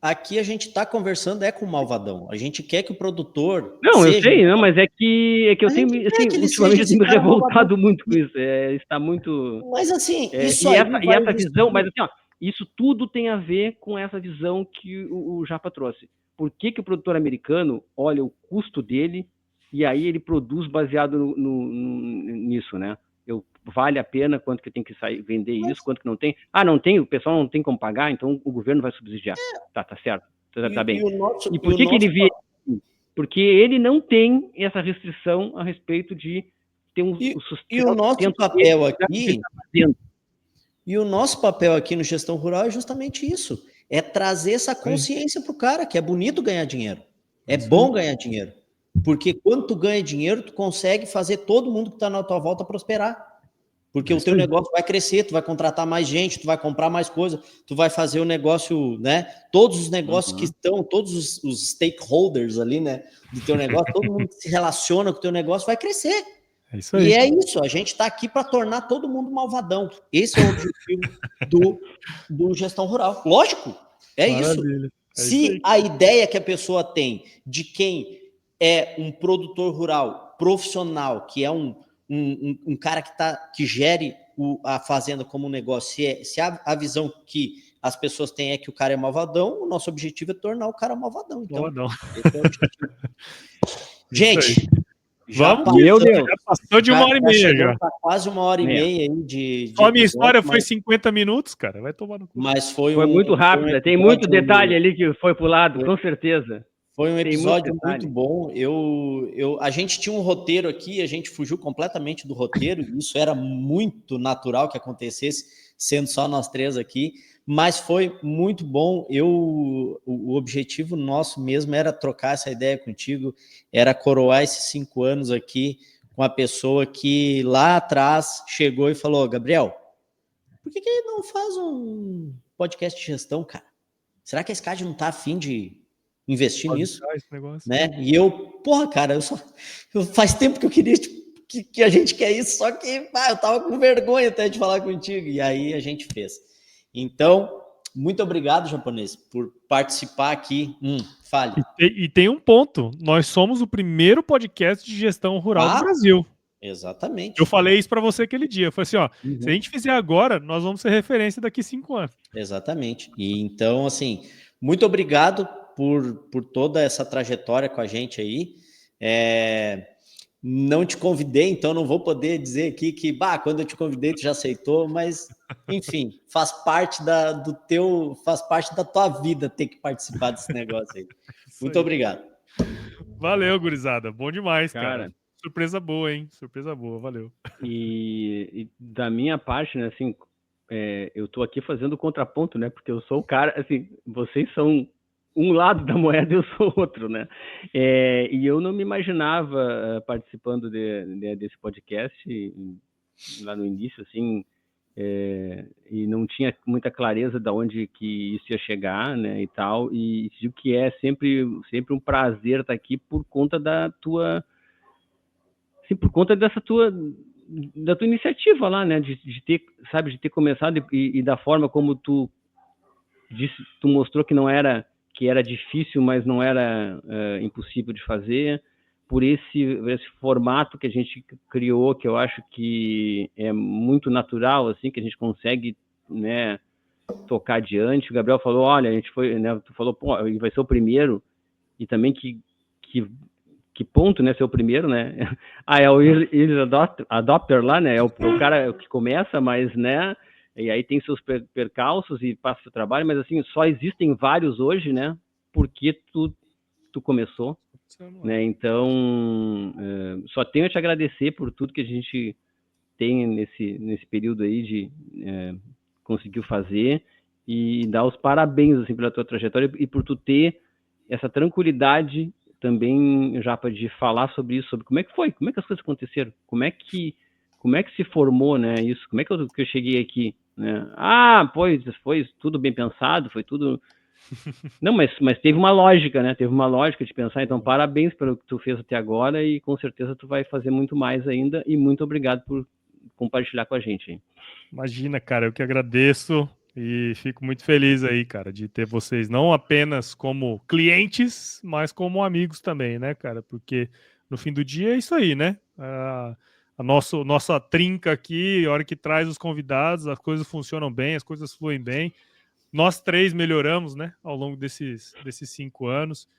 aqui a gente está conversando com o malvadão. A gente quer que o produtor... Não, eu sei, não, mas é que eu tenho, assim, ultimamente eu tenho me revoltado muito com isso. Está muito... Mas assim, isso essa visão, mas assim, isso tudo tem a ver com essa visão que o Japa trouxe. Por que o produtor americano olha o custo dele e aí ele produz baseado nisso, né? Vale a pena, quanto que tem que vender isso, quanto que não tem. Não tem, o pessoal não tem como pagar, então o governo vai subsidiar. Tá certo, tá bem. E por que ele vê? Porque ele não tem essa restrição a respeito de ter sustento. E o nosso papel aqui... E o nosso papel aqui no Gestão Rural é justamente isso. É trazer essa consciência para o cara, que é bonito ganhar dinheiro. É bom ganhar dinheiro. Porque quando tu ganha dinheiro, tu consegue fazer todo mundo que está na tua volta prosperar. Porque o teu negócio vai crescer, tu vai contratar mais gente, tu vai comprar mais coisa, tu vai fazer o negócio, né? Todos os negócios que estão, todos os stakeholders ali, né? Do teu negócio, todo mundo que se relaciona com o teu negócio vai crescer. É isso aí. E é isso, a gente está aqui para tornar todo mundo malvadão. Esse é o objetivo do Gestão Rural. Lógico, Maravilha. isso. Se a ideia que a pessoa tem de quem é um produtor rural profissional, que é um cara que gere a fazenda como um negócio, se a visão que as pessoas têm é que o cara é malvadão, o nosso objetivo é tornar o cara malvadão. Então, esse é o objetivo. Gente, meu Deus, já passou de 1h30 já. Quase 1h30 aí Só a minha história foi 50 minutos, cara. Vai tomar no cu. Mas foi muito rápido. Tem muito detalhe ali que foi pulado, com certeza. Foi um episódio muito bom. A gente tinha um roteiro aqui, a gente fugiu completamente do roteiro. Isso era muito natural que acontecesse, sendo só nós três aqui. Mas foi muito bom. O objetivo nosso mesmo era trocar essa ideia contigo, era coroar esses 5 anos aqui com a pessoa que lá atrás chegou e falou: Gabriel, por que não faz um podcast de gestão, cara? Será que a SCAD não tá afim de investir nisso? Né? E cara, faz tempo que eu queria que a gente quer isso, só que eu tava com vergonha até de falar contigo. E aí a gente fez. Então, muito obrigado, japonês, por participar aqui. Fale. E tem um ponto. Nós somos o primeiro podcast de gestão rural do Brasil. Exatamente. Eu falei isso para você aquele dia. Eu falei assim, se a gente fizer agora, nós vamos ser referência daqui 5 anos. Exatamente. E então, assim, muito obrigado por toda essa trajetória com a gente aí. Não te convidei, então não vou poder dizer aqui que, quando eu te convidei, tu já aceitou, mas, enfim, faz parte da tua vida ter que participar desse negócio aí. Muito obrigado. Valeu, gurizada. Bom demais, cara. Surpresa boa, hein? Surpresa boa, valeu. E da minha parte, né, assim, eu tô aqui fazendo contraponto, né, porque eu sou o cara, assim, vocês são um lado da moeda, eu sou outro, né? E eu não me imaginava participando desse podcast lá no início, assim, e não tinha muita clareza de onde que isso ia chegar, né, e tal, e digo que é sempre um prazer estar aqui por conta da tua, assim, por conta da tua iniciativa lá, né, de ter começado e da forma como tu mostrou que era difícil, mas não era impossível de fazer, por esse formato que a gente criou, que eu acho que é muito natural, assim, que a gente consegue, né, tocar adiante. O Gabriel falou, olha, a gente foi, né, tu falou, pô, vai ser o primeiro, e também que ponto, né, ser o primeiro, né? É o early adopter lá, né, é o cara que começa, mas, né, e aí tem seus percalços e passa seu trabalho, mas assim, só existem vários hoje, né? Porque tu começou, né? Então, só tenho a te agradecer por tudo que a gente tem nesse período aí de conseguiu fazer e dar os parabéns, assim, pela tua trajetória e por tu ter essa tranquilidade também, Japa, de falar sobre isso, sobre como é que foi, como é que as coisas aconteceram, como é que se formou, né, isso, como é que eu cheguei aqui, né? Pois foi tudo bem pensado, foi tudo... Não, mas teve uma lógica, né? Teve uma lógica de pensar, então parabéns pelo que tu fez até agora e com certeza tu vai fazer muito mais ainda e muito obrigado por compartilhar com a gente. Hein? Imagina, cara, eu que agradeço e fico muito feliz aí, cara, de ter vocês não apenas como clientes, mas como amigos também, né, cara? Porque no fim do dia é isso aí, né? A nossa trinca aqui, a hora que traz os convidados, as coisas funcionam bem, as coisas fluem bem. Nós 3 melhoramos, né, ao longo desses 5 anos.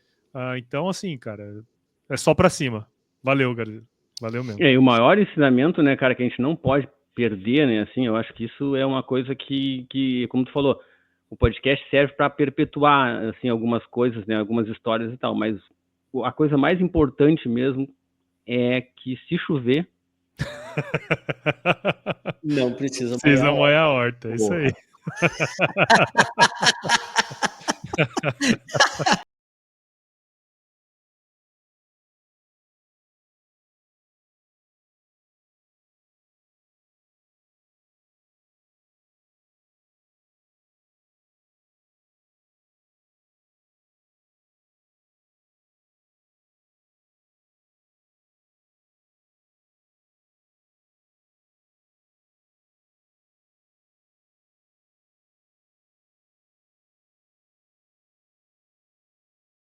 Então, assim, cara, é só pra cima. Valeu, galera. Valeu mesmo. E o maior ensinamento, né, cara, que a gente não pode perder, né, assim, eu acho que isso é uma coisa que como tu falou, o podcast serve para perpetuar, assim, algumas coisas, né, algumas histórias e tal, mas a coisa mais importante mesmo é que se chover, não precisa molhar a horta. É isso aí.